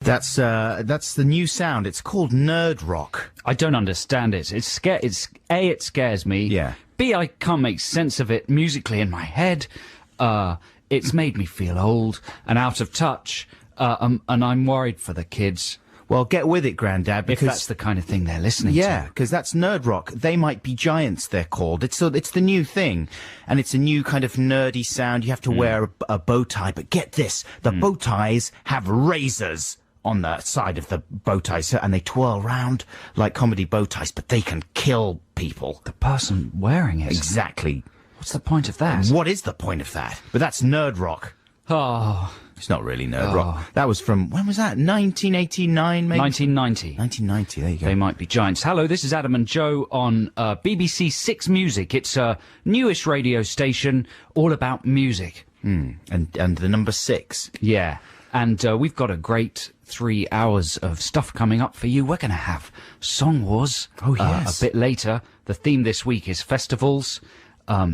That's the new sound. It's called nerd rock. I don't understand it. It scares me. Yeah. B, I can't make sense of it musically in my head. It's made me feel old and out of touch. And I'm worried for the kids. Well, get with it, Grandad, because If that's the kind of thing they're listening yeah, to. because that's nerd rock. They might be giants, they're called. It's the new thing, and it's a new kind of nerdy sound. You have to wear a bow tie, but get this: the bow ties have razors on the side of the bow ties, and they twirl round like comedy bow ties, but they can kill people. The person wearing it. Exactly. What's the point of that? What is the point of that? But that's nerd rock. Oh, It's not really nerd rock. That was from, when was that? 1989, maybe? 1990. 1990, there you go. They might be giants. Hello, this is Adam and Joe on BBC Six Music. It's a newish radio station all about music. And the number 6. Yeah, and we've got a great 3 hours of stuff coming up for you. We're going to have Song Wars yes. a bit later. The theme this week is festivals.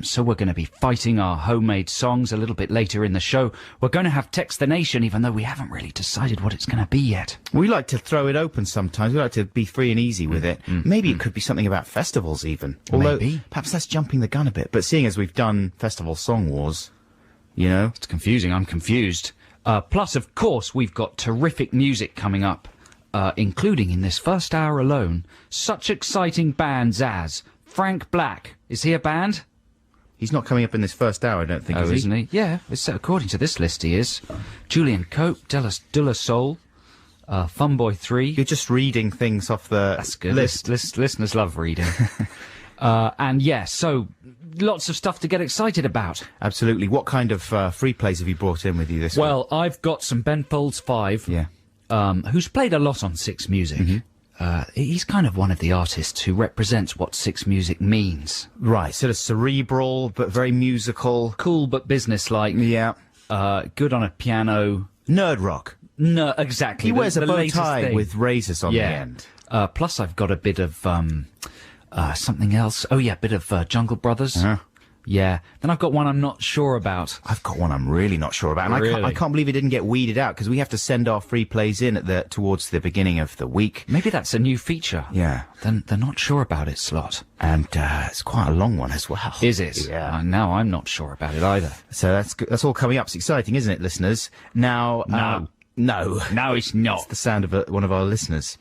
So we're going to be fighting our homemade songs a little bit later in the show. We're going to have Text the Nation, even though we haven't really decided what it's going to be yet. We like to throw it open sometimes. We like to be free and easy with it. Maybe it could be something about festivals even. Although, Maybe. perhaps that's jumping the gun a bit. But seeing as we've done Festival Song Wars, you know. It's confusing. I'm confused. Plus, of course, we've got terrific music coming up, including in this first hour alone, such exciting bands as Frank Black. Is he a band? He's not coming up in this first hour, I don't think, is he? Isn't he? Yeah, according to this list, he is. Julian Cope, De La Soul, Funboy 3. You're just reading things off the That's good. list. Listeners love reading. And yeah, so lots of stuff to get excited about. Absolutely. What kind of free plays have you brought in with you this week? Well, I've got some Ben Folds 5, Yeah. who's played a lot on Six Music. He's kind of one of the artists who represents what Six Music means. Right, sort of cerebral, but very musical. Cool but businesslike. Yeah. Good on a piano. Nerd rock. No, exactly. He wears a the bow latest tie thing. with razors on the end. Plus, I've got a bit of something else. Oh, yeah, a bit of Jungle Brothers. Uh-huh. Yeah. Then I've got one I'm not sure about. I've got one I'm really not sure about. And Really? I can't believe it didn't get weeded out, because we have to send our free plays in towards the beginning of the week. Maybe that's a new feature. Yeah. Then they're not sure about it, Slot. And it's quite a long one as well. Is it? Yeah. Now I'm not sure about it either. So that's all coming up. It's exciting, isn't it, listeners? Now, no. No, it's not. It's the sound of one of our listeners.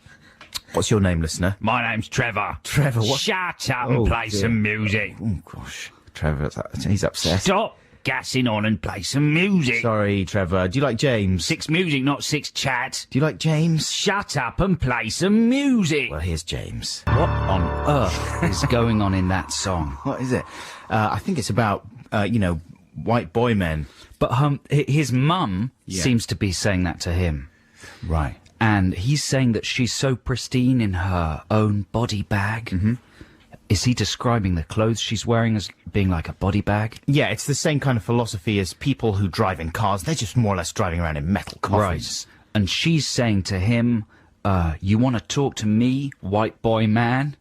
What's your name, listener? My name's Trevor. Trevor, what? Shut up Oh, and play dear. some music. Oh, gosh. Trevor, he's upset. Stop gassing on and play some music. Sorry, Trevor. Do you like James? Six music, not six chat. Do you like James? Shut up and play some music. Well, here's James. What on earth is going on in that song? What is it? I think it's about, white boy men. But his mum Yeah. seems to be saying that to him. Right. And he's saying that she's so pristine in her own body bag. Mm-hmm. Is he describing the clothes she's wearing as being like a body bag? Yeah, it's the same kind of philosophy as people who drive in cars. They're just more or less driving around in metal coffins. Right. And she's saying to him, you want to talk to me, white boy man?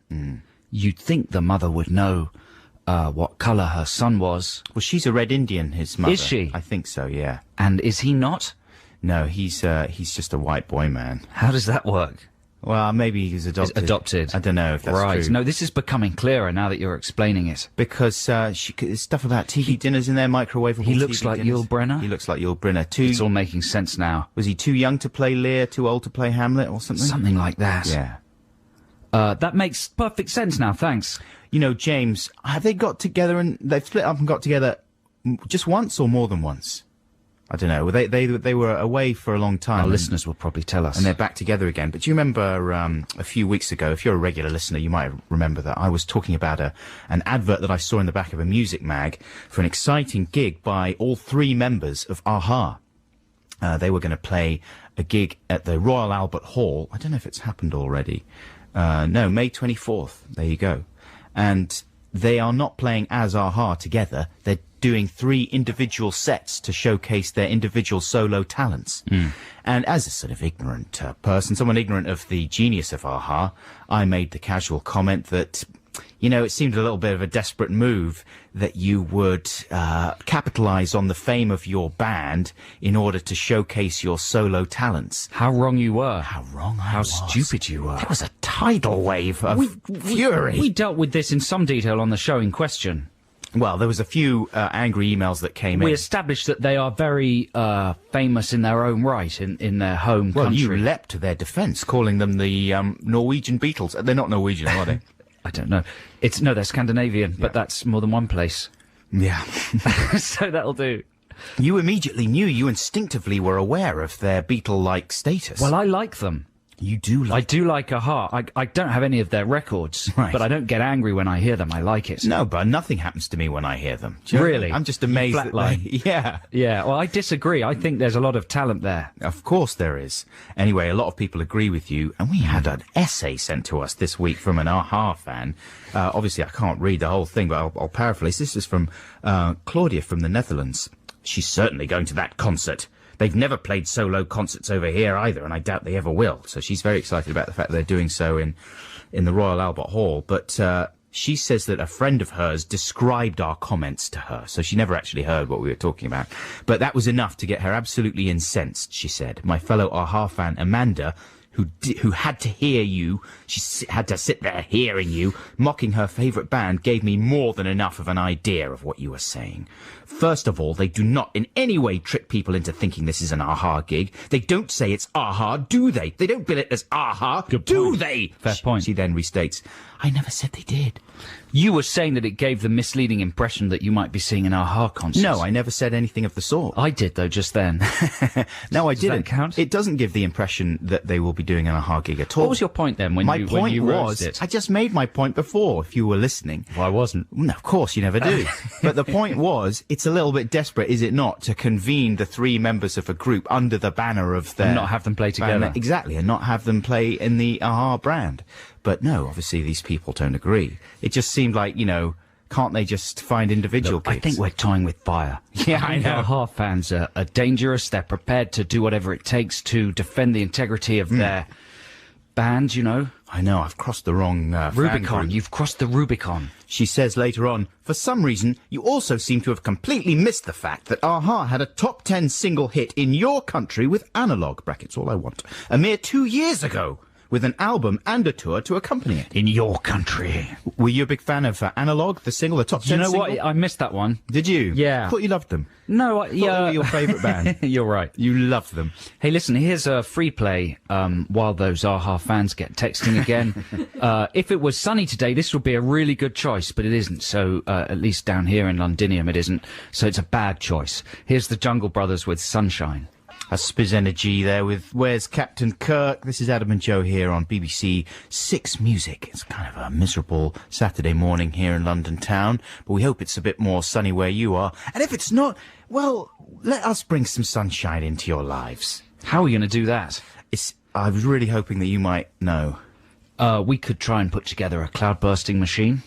You'd think the mother would know what colour her son was. Well, she's a Red Indian, his mother. Is she? I think so, yeah. And is he not? No, he's just a white boy man. How does that work? Well, maybe he's adopted. Adopted. I don't know if that's right. true. No, this is becoming clearer now that you're explaining it. Because there's stuff about TV dinners in there, microwavable He looks TV like dinners. Yul Brynner? He looks like Yul Brynner. It's all making sense now. Was he too young to play Lear, too old to play Hamlet or something? Something like that. Yeah. That makes perfect sense now, thanks. You know, James, have they got together and they've split up and got together just once or more than once? I don't know. They were away for a long time. Our and- listeners will probably tell us. And they're back together again. But do you remember a few weeks ago, if you're a regular listener, you might remember that I was talking about an advert that I saw in the back of a music mag for an exciting gig by all 3 members of a-ha. They were going to play a gig at the Royal Albert Hall. I don't know if it's happened already. No, May 24th. There you go. And they are not playing as a-ha together. They're doing 3 individual sets to showcase their individual solo talents. And as a sort of ignorant person, someone ignorant of the genius of a-ha, I made the casual comment that you know, it seemed a little bit of a desperate move that you would capitalize on the fame of your band in order to showcase your solo talents. How wrong you were. How wrong I How was. stupid you were. That was a tidal wave of fury. We dealt with this in some detail on the show in question. Well, there was a few angry emails that came We in. established that they are very famous in their own right in their home Well, country. you leapt to their defence, calling them the Norwegian Beatles. They're not Norwegian, are they? I don't know. They're Scandinavian, but that's more than one place. Yeah. So that'll do. You immediately knew, you instinctively were aware of their Beatle-like status. Well, I like them. you do I like... do like Aha. I don't have any of their records, Right. but I don't get angry when I hear them. I like it. No, but nothing happens to me when I hear them. Do you know? Really? I'm just amazed that Flatline. they... Yeah. Yeah, well, I disagree. I think there's a lot of talent there. Of course there is. Anyway, a lot of people agree with you, and we had an essay sent to us this week from an Aha fan. Obviously, I can't read the whole thing, but I'll paraphrase. This is from Claudia from the Netherlands. She's certainly going to that concert. They've never played solo concerts over here either, and I doubt they ever will. So she's very excited about the fact that they're doing so in the Royal Albert Hall. But she says that a friend of hers described our comments to her, so she never actually heard what we were talking about. But that was enough to get her absolutely incensed, she said. My fellow Aha fan, Amanda, who had to hear you, had to sit there hearing you, mocking her favourite band, gave me more than enough of an idea of what you were saying. First of all, they do not in any way trick people into thinking this is an Aha gig. They don't say it's Aha, do they? They don't bill it as Aha, do they? Fair point. She then restates, I never said they did. You were saying that it gave the misleading impression that you might be seeing an Aha concert. No, I never said anything of the sort. I did, though, just then. No, I Does didn't. that count? It doesn't give the impression that they will be doing an Aha gig at all. What was your point then when my you point when you was, raised it? I just made my point before, if you were listening. Well, I wasn't. No, of course you never do. But the point was, it's a little bit desperate, is it not, to convene the three members of a group under the banner of their... And not have them play together. band. Exactly, and not have them play in the Aha brand. But no, obviously these people don't agree. It just seemed like, you know, can't they just find individual Look, I gigs? think we're toying with fire. Yeah, I think know. Aha fans are dangerous. They're prepared to do whatever it takes to defend the integrity of their band, you know. I know, I've crossed the wrong fan Rubicon. group. You've crossed the Rubicon. She says later on, for some reason, you also seem to have completely missed the fact that Aha had a top 10 single hit in your country with Analog, brackets all I want, a mere 2 years ago, with an album and a tour to accompany it. In your country. Were you a big fan of Analog, the single, the top 10 You know single? what? I missed that one. Did you? Yeah. I thought you loved them. No, I thought they were your favourite band. You're right. You loved them. Hey, listen, here's a free play while those Aha fans get texting again. If it was sunny today, this would be a really good choice, but it isn't. So, at least down here in Londinium, it isn't. So it's a bad choice. Here's the Jungle Brothers with Sunshine. A Spiz Energy there with Where's Captain Kirk? This is Adam and Joe here on BBC Six Music. It's kind of a miserable Saturday morning here in London town, but we hope it's a bit more sunny where you are. And if it's not, well, let us bring some sunshine into your lives. How are we going to do that? I was really hoping that you might know. We could try and put together a cloud-bursting machine.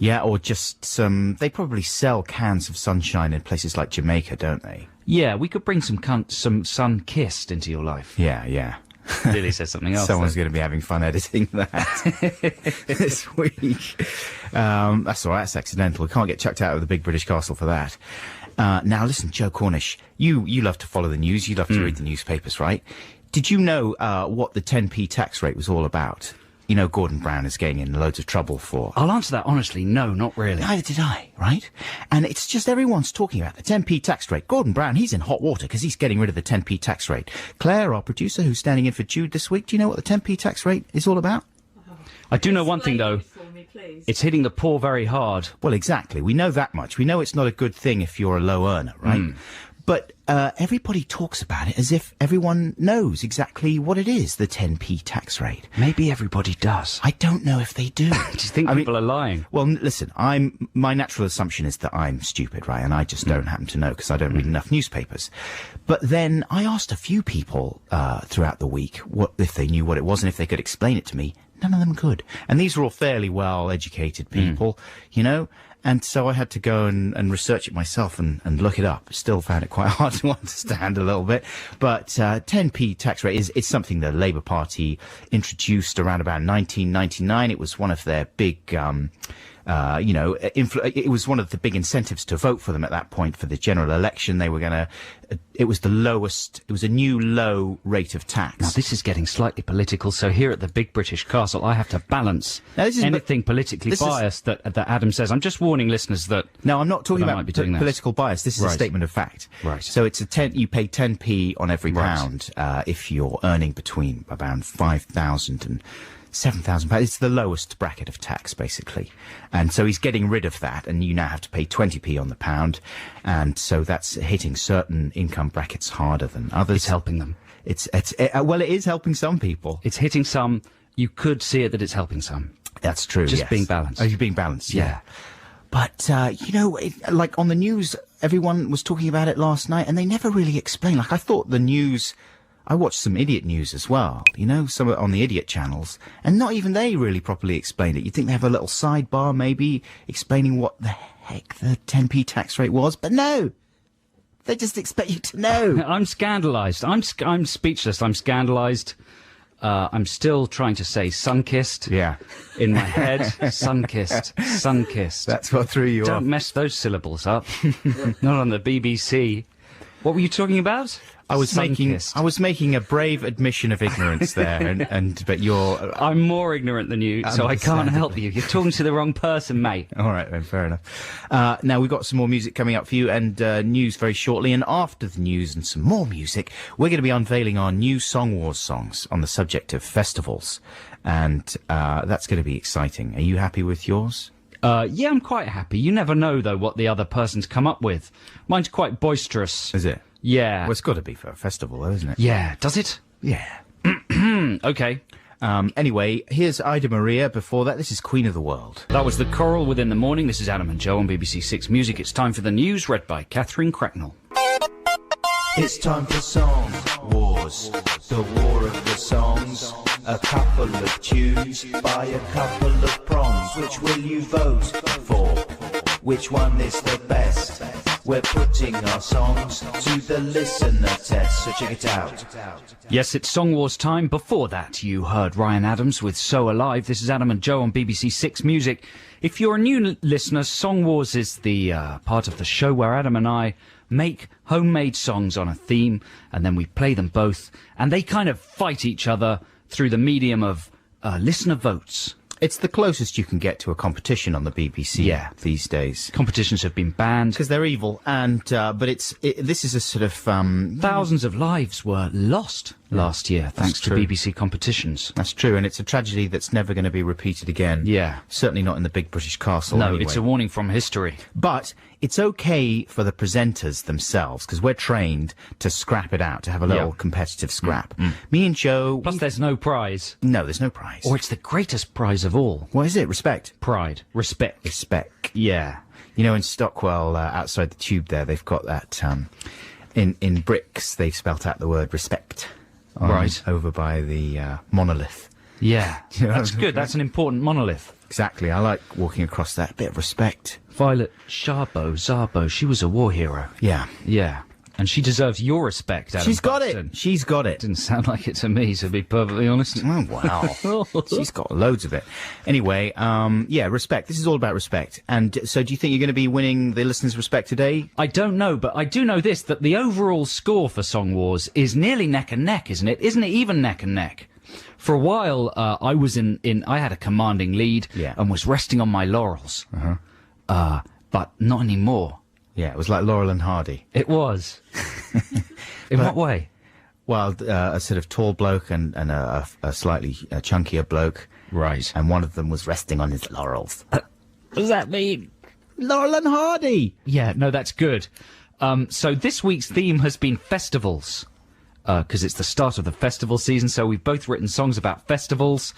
Yeah, or just they probably sell cans of sunshine in places like Jamaica, don't they? Yeah, we could bring some sun-kissed into your life. Yeah. Lily says something else. Someone's going to be having fun editing that this week. That's all right. That's accidental. We can't get chucked out of the big British castle for that. Now, listen, Joe Cornish, you love to follow the news. You love to read the newspapers, right? Did you know what the 10p tax rate was all about? You know, Gordon Brown is getting in loads of trouble for... I'll answer that honestly. No, not really. Neither did I, right? And it's just everyone's talking about the 10p tax rate. Gordon Brown, he's in hot water because he's getting rid of the 10p tax rate. Claire, our producer, who's standing in for Jude this week, do you know what the 10p tax rate is all about? I do know one thing, though. Explain it for me, please. It's hitting the poor very hard. Well, exactly. We know that much. We know it's not a good thing if you're a low earner, right? But everybody talks about it as if everyone knows exactly what it is, the 10p tax rate. Maybe everybody does. I don't know if they do. Do you think I mean, people are lying? Well, listen, my natural assumption is that I'm stupid, right? And I just don't happen to know because I don't read enough newspapers. But then I asked a few people throughout the week what if they knew what it was and if they could explain it to me. None of them could. And these were all fairly well-educated people, you know? And so I had to go and research it myself and look it up. Still found it quite hard to understand a little bit. But 10p tax rate is something the Labour Party introduced around about 1999. It was one of their big it was one of the big incentives to vote for them at that point for the general election. They were going to, it was the lowest, it was a new low rate of tax. Now, this is getting slightly political, so here at the Big British Castle, I have to balance anything politically biased that Adam says. I'm just warning listeners that... No, I'm not talking I about might be doing political bias. This is a statement of fact. Right. So it's you pay 10p on every pound if you're earning between around 5,000 and 7,000 pounds. It's the lowest bracket of tax, basically. And so he's getting rid of that, and you now have to pay 20p on the pound. And so that's hitting certain income brackets harder than others. It's helping them. Well, it is helping some people. It's hitting some. You could see it that it's helping some. That's true. Just being balanced. Oh, you're being balanced, yeah. But, like on the news, everyone was talking about it last night, and they never really explained. Like, I thought the news... I watched some idiot news as well, some on the idiot channels, and not even they really properly explained it. You'd think they have a little sidebar maybe explaining what the heck the 10p tax rate was, but no! They just expect you to know. I'm scandalised. I'm speechless. I'm scandalised. I'm still trying to say sun-kissed. Yeah. In my head. Sun-kissed. Sun-kissed. That's what threw you off. Don't mess those syllables up. Not on the BBC. What were you talking about? I was making a brave admission of ignorance there, but you're... I'm more ignorant than you, so I can't help you. You're talking to the wrong person, mate. All right, then, fair enough. Now, we've got some more music coming up for you, and news very shortly, and after the news and some more music, we're going to be unveiling our new Song Wars songs on the subject of festivals, and that's going to be exciting. Are you happy with yours? Yeah, I'm quite happy. You never know, though, what the other person's come up with. Mine's quite boisterous. Is it? Yeah. Well, it's got to be for a festival, though, isn't it? Yeah. Does it? Yeah. Okay. Anyway, here's Ida Maria. Before that, this is Queen of the World. That was The Coral Within the Morning. This is Adam and Joe on BBC Six Music. It's time for the news, read by Catherine Cracknell. It's time for Song Wars, the war of the songs. A couple of tunes by a couple of proms. Which will you vote for? Which one is the best? We're putting our songs to the listener test, so check it out. Yes, it's Song Wars time. Before that, you heard Ryan Adams with So Alive. This is Adam and Joe on BBC Six Music. If you're a new listener, Song Wars is the part of the show where Adam and I make homemade songs on a theme, and then we play them both, and they kind of fight each other through the medium of listener votes. It's the closest you can get to a competition on the BBC these days. Competitions have been banned. Because they're evil, and but this is a sort of... Thousands of lives were lost last year thanks to BBC competitions. That's true, and it's a tragedy that's never going to be repeated again. Yeah. Certainly not in the Big British Castle, No, anyway. It's a warning from history. But it's okay for the presenters themselves, because we're trained to scrap it out, to have a little competitive scrap. Me and Joe... Plus there's no prize. No, there's no prize. Or it's the greatest prize of all. What is it? Respect? Pride. Respect. Respect. Yeah. You know, in Stockwell, outside the tube there, they've got that... in bricks, they've spelt out the word respect. Right. Over by the monolith. Yeah. That's good. That's an important monolith. Exactly. I like walking across that. Bit of respect. Violet Szabo, she was a war hero. Yeah. Yeah. And she deserves your respect, Adam She's got Buxton. it. She's got it. Didn't sound like it to me, to be perfectly honest. Oh, wow. She's got loads of it. Anyway, respect. This is all about respect. And so do you think you're going to be winning the listeners' respect today? I don't know, but I do know this, that the overall score for Song Wars is nearly neck and neck, isn't it? Isn't it even neck and neck? For a while, I was I had a commanding lead and was resting on my laurels. But not anymore. Yeah, it was like Laurel and Hardy. It was. In what way? Well, a sort of tall bloke and a slightly chunkier bloke. Right. And one of them was resting on his laurels. What does that mean? Laurel and Hardy! Yeah, no, that's good. So this week's theme has been festivals. Because it's the start of the festival season, so we've both written songs about festivals.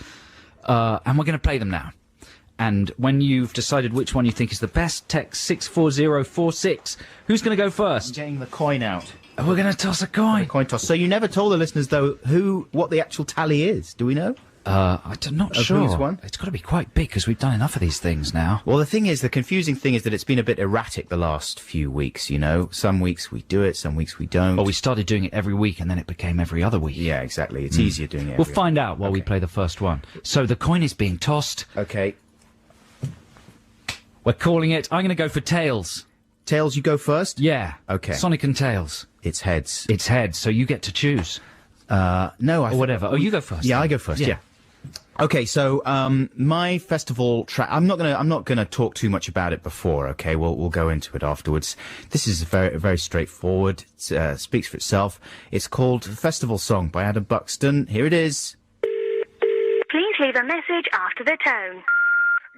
And we're going to play them now. And when you've decided which one you think is the best, text 64046. Who's going to go first? I'm getting the coin out. We're going to toss a coin. Coin toss. So you never told the listeners, though, what the actual tally is. Do we know? I'm not sure. who's won? It's got to be quite big because we've done enough of these things now. Well, the confusing thing is that it's been a bit erratic the last few weeks, you know. Some weeks we do it, some weeks we don't. Well, we started doing it every week and then it became every other week. Yeah, exactly. It's easier doing it. We'll every find out while we Okay. play the first one. So the coin is being tossed. Okay. We're calling it. I'm going to go for tails. Tails, you go first? Yeah. Okay. Sonic and Tails. It's heads. It's heads, so you get to choose. No, I Or whatever. Oh, you go first. Yeah, then. I go first. Yeah. Okay, so my festival track. I'm not gonna talk too much about it before. Okay, we'll go into it afterwards. This is very straightforward. It speaks for itself. It's called Festival Song by Adam Buxton. Here it is. Please leave a message after the tone.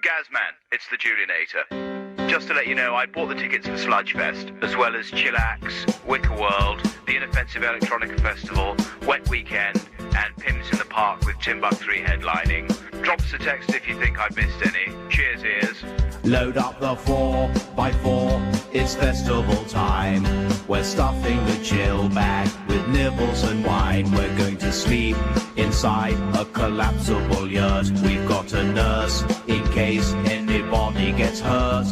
Gazman, it's the Julianator. Just to let you know, I bought the tickets for Sludgefest, as well as Chillax, Wicker World, the Inoffensive Electronica Festival, Wet Weekend, and Pimps in the Park with Timbuk 3 headlining. Drop us a text if you think I've missed any. Cheers, ears. Load up the 4x4, it's festival time. We're stuffing the chill bag with nibbles and wine. We're going to sleep inside a collapsible yurt. We've got a nurse in case anybody gets hurt.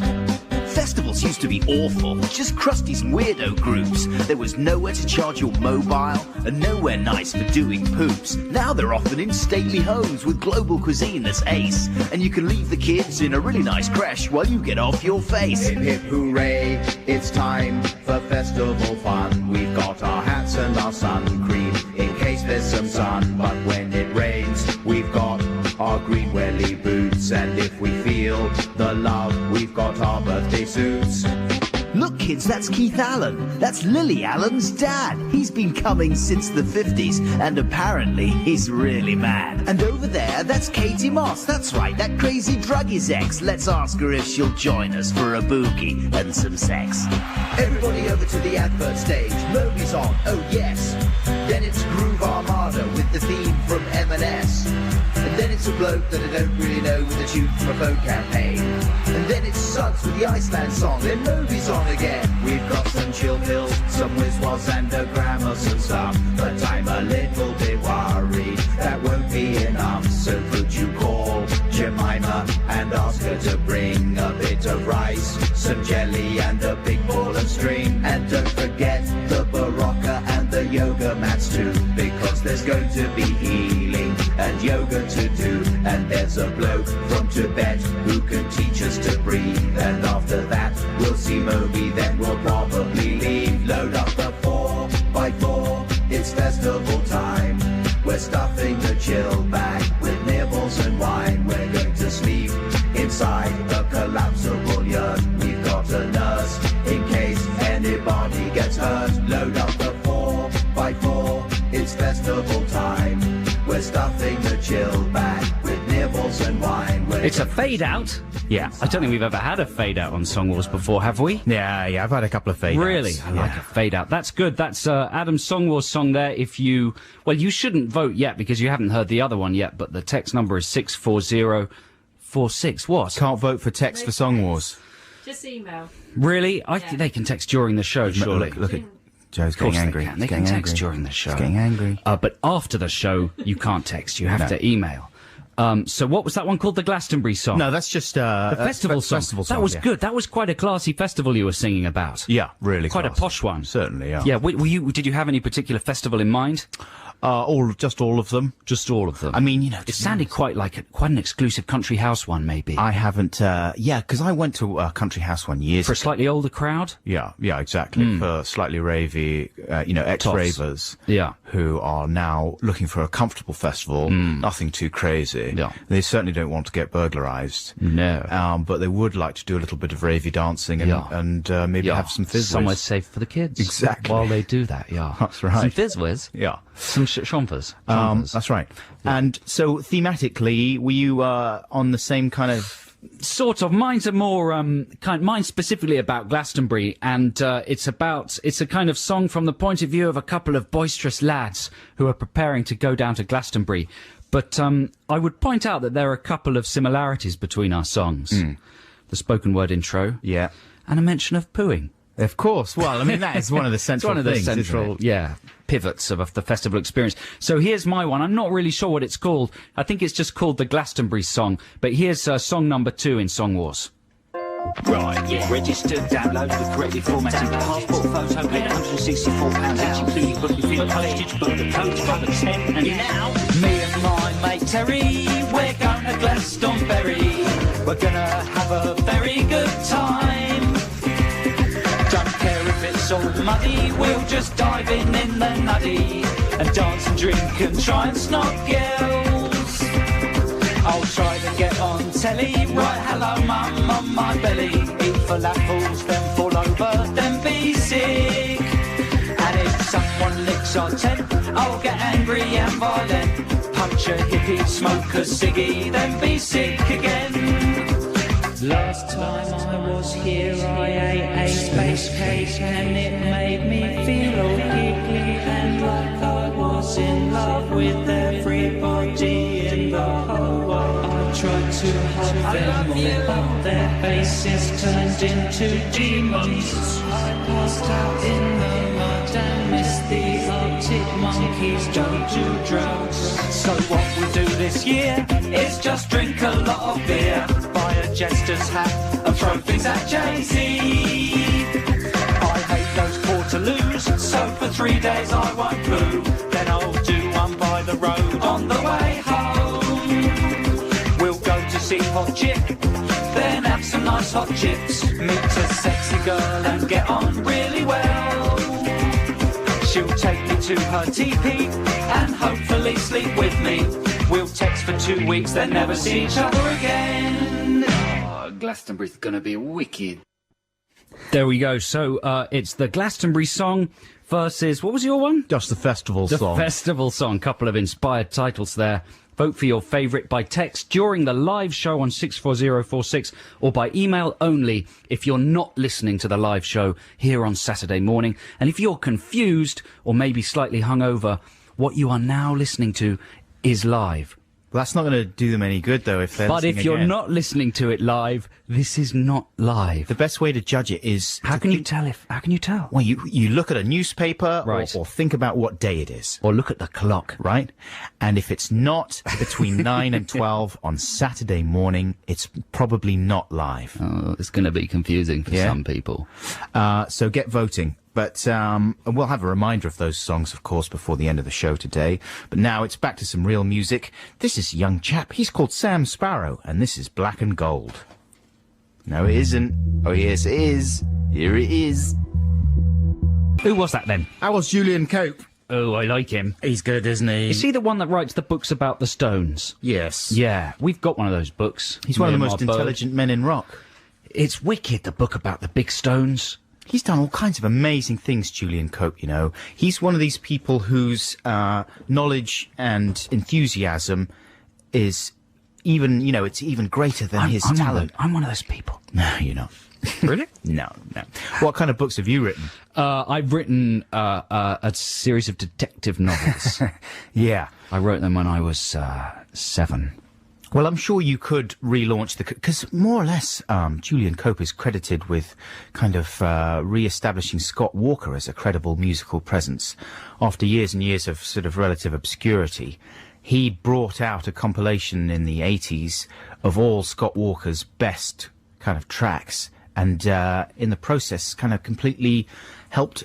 Festivals used to be awful, just crusties and weirdo groups. There was nowhere to charge your mobile and nowhere nice for doing poops. Now they're often in stately homes with global cuisine that's ace. And you can leave the kids in a really nice creche while you get off your face. Hip hip hooray, it's time for festival fun. We've got our hats and our sun cream in case there's some sun. But when it rains, we've got our green welly boots. And if we feel the love, we've got our birthday suits. Look kids, that's Keith Allen. That's Lily Allen's dad. He's been coming since the 50s and apparently he's really mad. And over there, that's Katie Moss. That's right, that crazy druggies ex. Let's ask her if she'll join us for a boogie and some sex. Everybody over to the advert stage. Moby's on, oh yes. Then it's Groove Armada with the theme from M&S. And then it's a bloke that I don't really know with a tune from a phone campaign. And then it's Suds with the Iceland song. Then Moby's on again. We've got some chill pills, some Wizwas and a Grammars and stuff. But I'm a little bit worried that won't be enough. So could you call Jemima and ask her to bring a bit of rice, some jelly and a big ball of string. And don't forget the Barocca and the yoga mats too, because there's going to be healing and yoga to do. And there's a bloke from Tibet who can teach us to breathe. And after that we'll see Moby, then we'll probably leave. Load up the 4x4, it's festival time. We're stuffing the chill bag with nibbles and wine. We're going to sleep inside a collapsible yurt. We've got a nurse in case anybody gets hurt. Load up the 4x4, it's festival time. We're stuffing the chill bag with nibbles and wine. It's a fade out. Yeah. I don't think we've ever had a fade out on Song Wars before, have we? Yeah, I've had a couple of fade Really? I like a fade out. That's good. That's Adam's Song Wars song there. If you... Well, you shouldn't vote yet because you haven't heard the other one yet, but the text number is 64046. What? Can't vote for text for Song Wars. Just email. Really? I think they can text during the show, surely. Look at Joe's Of course getting angry. they can. They He's can getting text angry. during the show. He's getting angry. But after the show, you can't text. You have to email. So what was that one called? The Glastonbury song? No, that's just The festival song. Festival That was yeah. good. That was quite a classy festival you were singing about. Yeah, really. Quite a classy. posh one. Certainly, yeah. Yeah, did you have any particular festival in mind? Just all of them. Just all of them. I mean, you know, It sounded quite like quite an exclusive country house one, maybe. I haven't. Because I went to a country house one years. For a slightly older crowd? Yeah, exactly. For slightly ravey, ex-ravers. Yeah. Who are now looking for a comfortable festival, nothing too crazy. Yeah. They certainly don't want to get burglarized. No. But they would like to do a little bit of ravey dancing and, Yeah. and maybe have some fizz. Somewhere safe for the kids. Exactly. While they do that, yeah. That's right. Some fizz-whiz. Yeah. Some shonfers. That's right. And so thematically, were you on the same kind of... Sort of. Mine's a more mine's specifically about Glastonbury, and it's a kind of song from the point of view of a couple of boisterous lads who are preparing to go down to Glastonbury. But I would point out that there are a couple of similarities between our songs. The spoken word intro, Yeah. and a mention of pooing. Of course. Well, I mean, that is one of the It's central one of the things, isn't central, it? yeah, pivots of the festival experience. So here's my one. I'm not really sure what it's called. I think it's just called the Glastonbury song. But here's song number 2 in Song Wars. Right, get registered, download the correctly formatted passport photo, paid £164 each, including booking fee and postage, book the coach by the 10, and now, me and my mate Terry, we're going to Glastonbury, we're gonna have a very good time, don't care if it's all muddy, we'll just dive in the nuddy, and dance and drink and try and snog girls. I'll try to get on telly, right, hello mum, on my belly, eat falafels, then fall over, then be sick. And if someone licks our tent, I'll get angry and violent, punch a hippie, smoke a ciggy, then be sick again. Last time I was here I ate a space cake and it made me feel all giggly and like I was in love with everybody in the whole world. I tried to hug them all but their faces turned into demons. I passed out in the mud and missed the Arctic monkeys, don't do drugs. So what we do this year is just drink a lot of beer, buy a jester's hat and throw things at Jay-Z. I hate those Portaloos, so for 3 days I won't poo. Then I'll do one by the road on the way home. We'll go to see Hot Chick, then have some nice hot chips, meet a sexy girl and get on really well. She'll take me to her teepee and hopefully sleep with me. We'll text for 2 weeks, then never see each other again. Oh, Glastonbury's gonna be wicked. There we go. So it's the Glastonbury song versus, what was your one? Just the festival The song. festival song. Couple of inspired titles there. Vote for your favourite by text during the live show on 64046 or by email only if you're not listening to the live show here on Saturday morning. And if you're confused or maybe slightly hungover, what you are now listening to is live. Well, that's not going to do them any good, though, if they're But listening if you're again. not listening to it live, this is not live. The best way to judge it is... How to can you think- tell if... How can you tell? Well, you look at a newspaper Right. or think about what day it is, Or look at the clock. right? And if it's not between 9 and 12 on Saturday morning, it's probably not live. Oh, it's going to be confusing for Yeah. some people. So get voting. But we'll have a reminder of those songs, of course, before the end of the show today. But now it's back to some real music. This is a young chap. He's called Sam Sparrow, and this is Black and Gold. No, it isn't. Oh, yes, it is. Here it is. Who was that then? That was Julian Cope. Oh, I like him. He's good, isn't he? Is he the one that writes the books about the Stones? Yes. Yeah, we've got one of those books. He's one of the Me and most my bird. intelligent men in rock. It's wicked, the book about the big Stones. He's done all kinds of amazing things, Julian Cope, you know. He's one of these people whose knowledge and enthusiasm is even, you know, it's even greater than his talent. I'm one of those people. No, you're not. Really? No. What kind of books have you written? I've written a series of detective novels. Yeah. I wrote them when I was 7. Well, I'm sure you could relaunch because more or less, Julian Cope is credited with kind of re-establishing Scott Walker as a credible musical presence. After years and years of sort of relative obscurity, he brought out a compilation in the 80s of all Scott Walker's best kind of tracks, and in the process kind of completely helped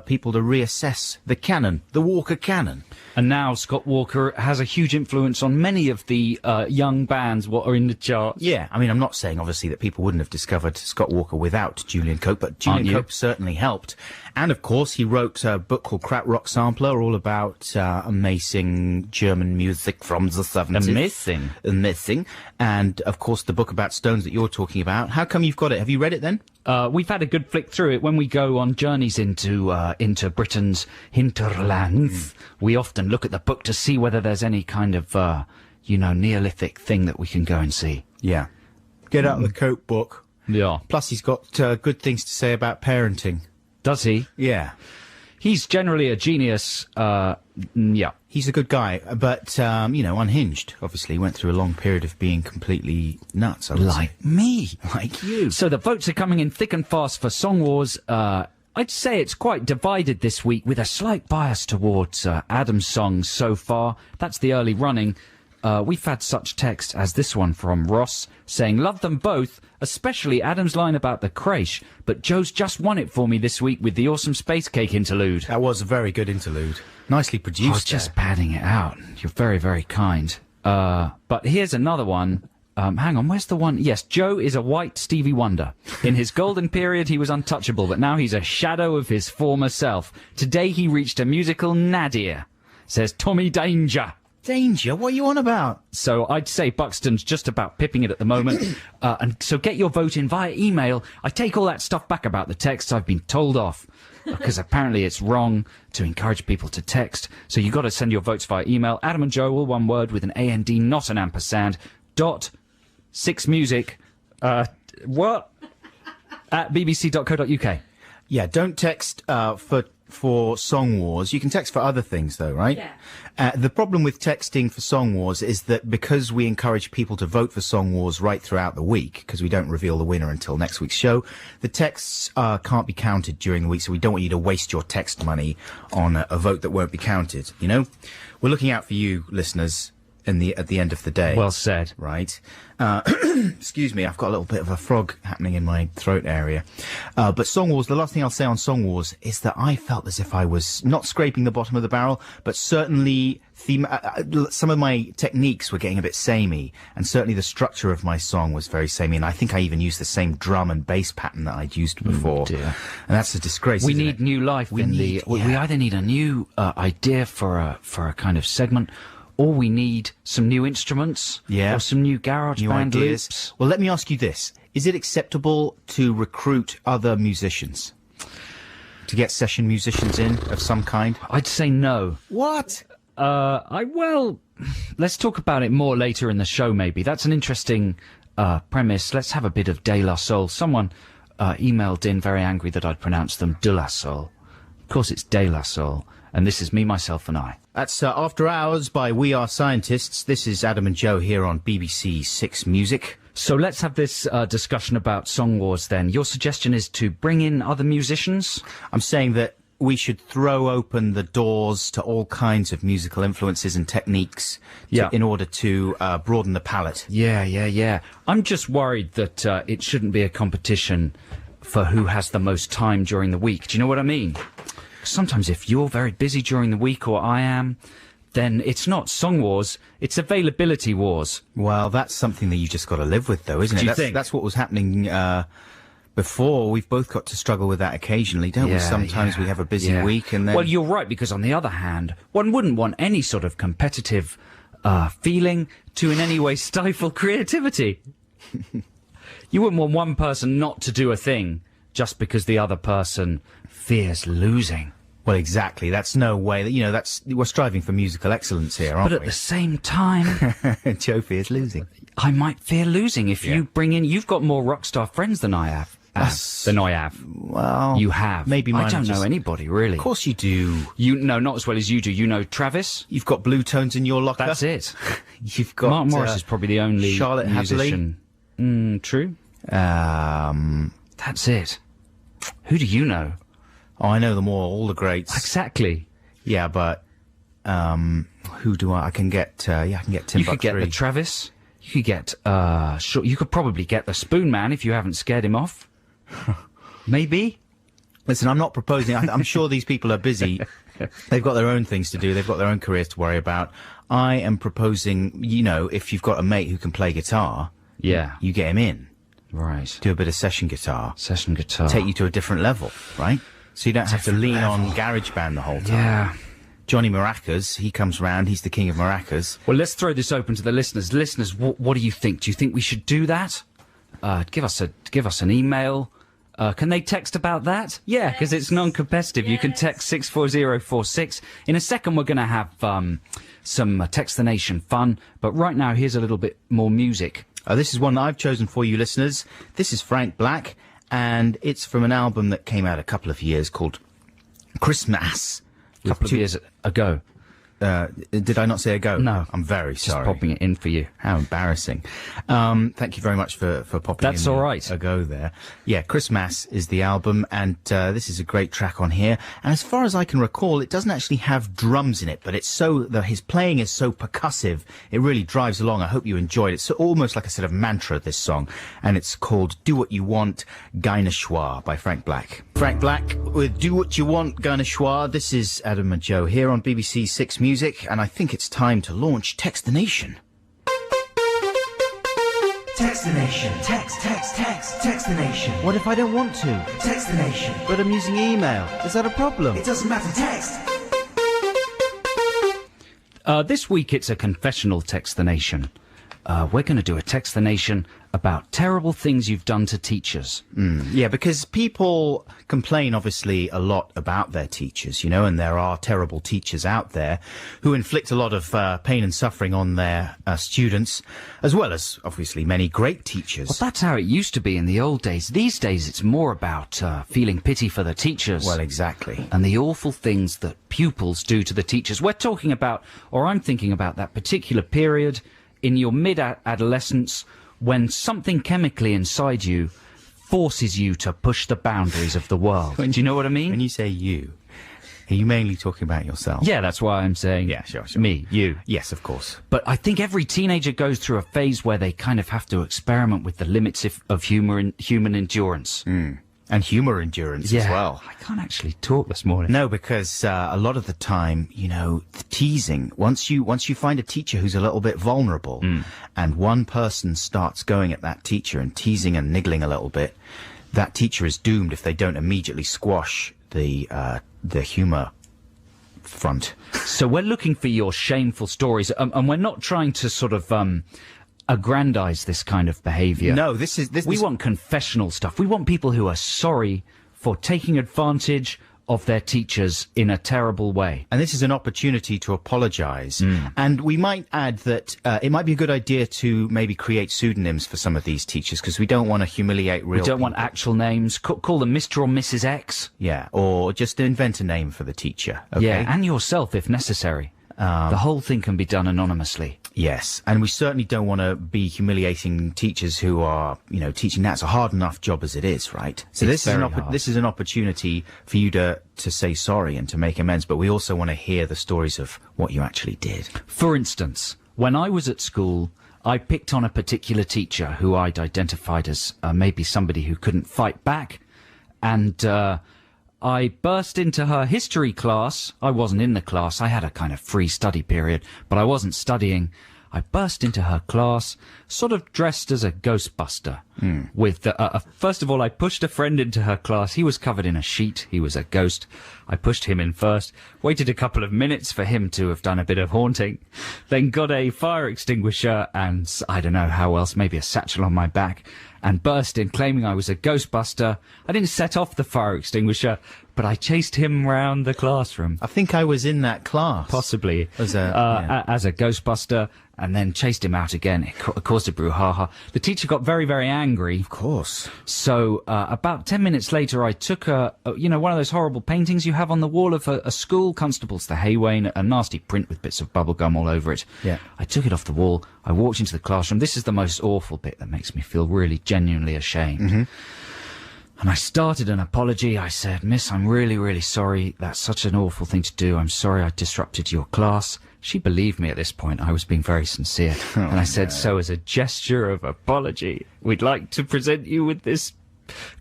people to reassess the canon, the Walker canon. And now Scott Walker has a huge influence on many of the young bands what are in the charts. Yeah, I mean, I'm not saying, obviously, that people wouldn't have discovered Scott Walker without Julian Cope, but Aren't Julian you? Cope certainly helped. And, of course, he wrote a book called Crap Rock Sampler, all about amazing German music from the 70s. Amazing. Amazing. And, of course, the book about Stones that you're talking about. How come you've got it? Have you read it, then? We've had a good flick through it. When we go on journeys into Britain's hinterlands, we often look at the book to see whether there's any kind of, Neolithic thing that we can go and see. Yeah. Get out the Cope book. Yeah. Plus, he's got good things to say about parenting. Does he? Yeah. He's generally a genius. Yeah. He's a good guy, but, unhinged. Obviously, went through a long period of being completely nuts. I would say. Like me. Like you. So the votes are coming in thick and fast for Song Wars. I'd say it's quite divided this week, with a slight bias towards Adam's songs so far. That's the early running. We've had such text as this one from Ross, saying, love them both, especially Adam's line about the creche, but Joe's just won it for me this week with the awesome Space Cake interlude. That was a very good interlude. Nicely produced. I was just padding it out. You're very, very kind. But here's another one. Hang on, where's the one? Yes, Joe is a white Stevie Wonder. In his golden period, he was untouchable, but now he's a shadow of his former self. Today he reached a musical nadir, says Tommy Danger. Danger? What are you on about? So I'd say Buxton's just about pipping it at the moment. And so get your vote in via email. I take all that stuff back about the texts. I've been told off because apparently it's wrong to encourage people to text. So you've got to send your votes via email. Adam and Joe, all one word with an AND, not an ampersand, .6music, what? At bbc.co.uk. Yeah, don't text for Song Wars. You can text for other things, though, right? Yeah. The problem with texting for Song Wars is that because we encourage people to vote for Song Wars right throughout the week, because we don't reveal the winner until next week's show, the texts can't be counted during the week, so we don't want you to waste your text money on a vote that won't be counted, you know? We're looking out for you, listeners, at the end of the day. Well said. Right. Excuse me, I've got a little bit of a frog happening in my throat area. But Song Wars, the last thing I'll say on Song Wars is that I felt as if I was not scraping the bottom of the barrel, but certainly some of my techniques were getting a bit samey, and certainly the structure of my song was very samey, and I think I even used the same drum and bass pattern that I'd used before. Dear. And that's a disgrace. We isn't need it? new life in the... We either need a new idea for a kind of segment, or we need some new instruments, or some new garage new band ideas. loops. Well, let me ask you this. Is it acceptable to recruit other musicians? To get session musicians in of some kind? I'd say no. What? Let's talk about it more later in the show, maybe. That's an interesting premise. Let's have a bit of De La Soul. Someone emailed in very angry that I'd pronounced them De La Soul. Of course, it's De La Soul. And this is Me, Myself and I. That's After Hours by We Are Scientists. This is Adam and Joe here on BBC Six Music. So let's have this discussion about Song Wars then. Your suggestion is to bring in other musicians? I'm saying that we should throw open the doors to all kinds of musical influences and techniques in order to broaden the palette. Yeah. I'm just worried that it shouldn't be a competition for who has the most time during the week. Do you know what I mean? Sometimes if you're very busy during the week, or I am, then it's not Song Wars, it's availability wars. Well, that's something that you just got to live with, though, isn't it? Do you think? That's what was happening before. We've both got to struggle with that occasionally, don't we? Sometimes we have a busy week and then... Well, you're right, because on the other hand, one wouldn't want any sort of competitive feeling to in any way stifle creativity. You wouldn't want one person not to do a thing just because the other person fears losing. Well, exactly. That's no way that, we're striving for musical excellence here, aren't we? But at the same time, Joe fears losing. I might fear losing if you bring in, you've got more rock star friends than I have. Well, You have. Maybe mine I don't are know just- anybody, really. Of course you do. You know, not as well as you do. You know Travis? You've got Blue Tones in your locker. That's it. You've got Mark Morris is probably the only Charlotte musician. True. That's it. Who do you know? Oh, I know them all the greats. Exactly. Yeah, but who do I can get? I can get Tim You could get the Travis. You could get, you could probably get the Spoon Man if you haven't scared him off. Maybe. Listen, I'm not proposing. I'm sure these people are busy. They've got their own things to do. They've got their own careers to worry about. I am proposing, if you've got a mate who can play guitar, Yeah. you get him in. Right. Do a bit of session guitar. Session guitar. Take you to a different level, right? So you don't have to lean on GarageBand the whole time. Yeah. Johnny Maracas, he comes round. He's the king of maracas. Well, let's throw this open to the listeners. Listeners, what do you think? Do you think we should do that? Give us an email. Can they text about that? Yeah, because it's non-competitive. You can text 64046. In a second, we're going to have some Text the Nation fun. But right now, here's a little bit more music. This is one that I've chosen for you listeners. This is Frank Black, and it's from an album that came out a couple of years called Christmas. A couple of years ago. Did I not say a go? No. I'm very Just sorry. popping it in for you. How embarrassing. Thank you very much for popping That's in all right. a go there. Yeah, Christmas is the album, and this is a great track on here. And as far as I can recall, it doesn't actually have drums in it, but it's his playing is so percussive, it really drives along. I hope you enjoyed it. It's almost like a sort of mantra, this song, and it's called Do What You Want, Gaina Schwa by Frank Black. Frank Black with Do What You Want, Gaina Schwa. This is Adam and Joe here on BBC Six Music, and I think it's time to launch Text the Nation. Text the Nation. Text the Nation. What if I don't want to? Text the Nation. But I'm using email. Is that a problem? It doesn't matter, text. This week it's a confessional Text the Nation. We're going to do a Text the Nation about terrible things you've done to teachers. Yeah, because people complain, obviously, a lot about their teachers, you know, and there are terrible teachers out there who inflict a lot of pain and suffering on their students, as well as, obviously, many great teachers. Well, that's how it used to be in the old days. These days it's more about feeling pity for the teachers. Well, exactly. And the awful things that pupils do to the teachers. We're talking about, or I'm thinking about that particular period in your mid-adolescence when something chemically inside you forces you to push the boundaries of the world. Do you know what I mean? When you say you, are you mainly talking about yourself? Yeah, that's why I'm saying Yeah, sure. me, you. Yes, of course. But I think every teenager goes through a phase where they kind of have to experiment with the limits of human endurance. And humour endurance as well. I can't actually talk this morning. No, because a lot of the time, you know, the teasing, once you find a teacher who's a little bit vulnerable and one person starts going at that teacher and teasing and niggling a little bit, that teacher is doomed if they don't immediately squash the humour front. So we're looking for your shameful stories, and we're not trying to sort of aggrandize this kind of behaviour. No, We want confessional stuff. We want people who are sorry for taking advantage of their teachers in a terrible way. And this is an opportunity to apologise. And we might add that it might be a good idea to maybe create pseudonyms for some of these teachers, because we don't want to humiliate real We don't want people. actual names. Call them Mr. or Mrs. X. Yeah, or just invent a name for the teacher. Okay? Yeah, and yourself if necessary. The whole thing can be done anonymously. Yes, and we certainly don't want to be humiliating teachers who are, you know, teaching. That's a hard enough job as it is, right? So It's this is very hard. this is an opportunity for you to say sorry and to make amends. But we also want to hear the stories of what you actually did. For instance, when I was at school, I picked on a particular teacher who I'd identified as maybe somebody who couldn't fight back, and I burst into her history class. I wasn't in the class. I had a kind of free study period, but I wasn't studying. I burst into her class, sort of dressed as a Ghostbuster. With first of all, I pushed a friend into her class. He was covered in a sheet. He was a ghost. I pushed him in first, waited a couple of minutes for him to have done a bit of haunting, then got a fire extinguisher and I don't know how else, maybe a satchel on my back, and burst in claiming I was a Ghostbuster. I didn't set off the fire extinguisher, but I chased him round the classroom. I think I was in that class. Possibly As a as a Ghostbuster, and then chased him out again. It caused a brouhaha. The teacher got very, very angry. Of course. So about 10 minutes later, I took one of those horrible paintings you have on the wall of a school, Constables the Haywain, a nasty print with bits of bubblegum all over it. Yeah. I took it off the wall. I walked into the classroom. This is the most awful bit that makes me feel really genuinely ashamed. And I started an apology. I said, "Miss, I'm really, really sorry. That's such an awful thing to do. I'm sorry I disrupted your class." She believed me at this point. I was being very sincere. And I said, "So as a gesture of apology, we'd like to present you with this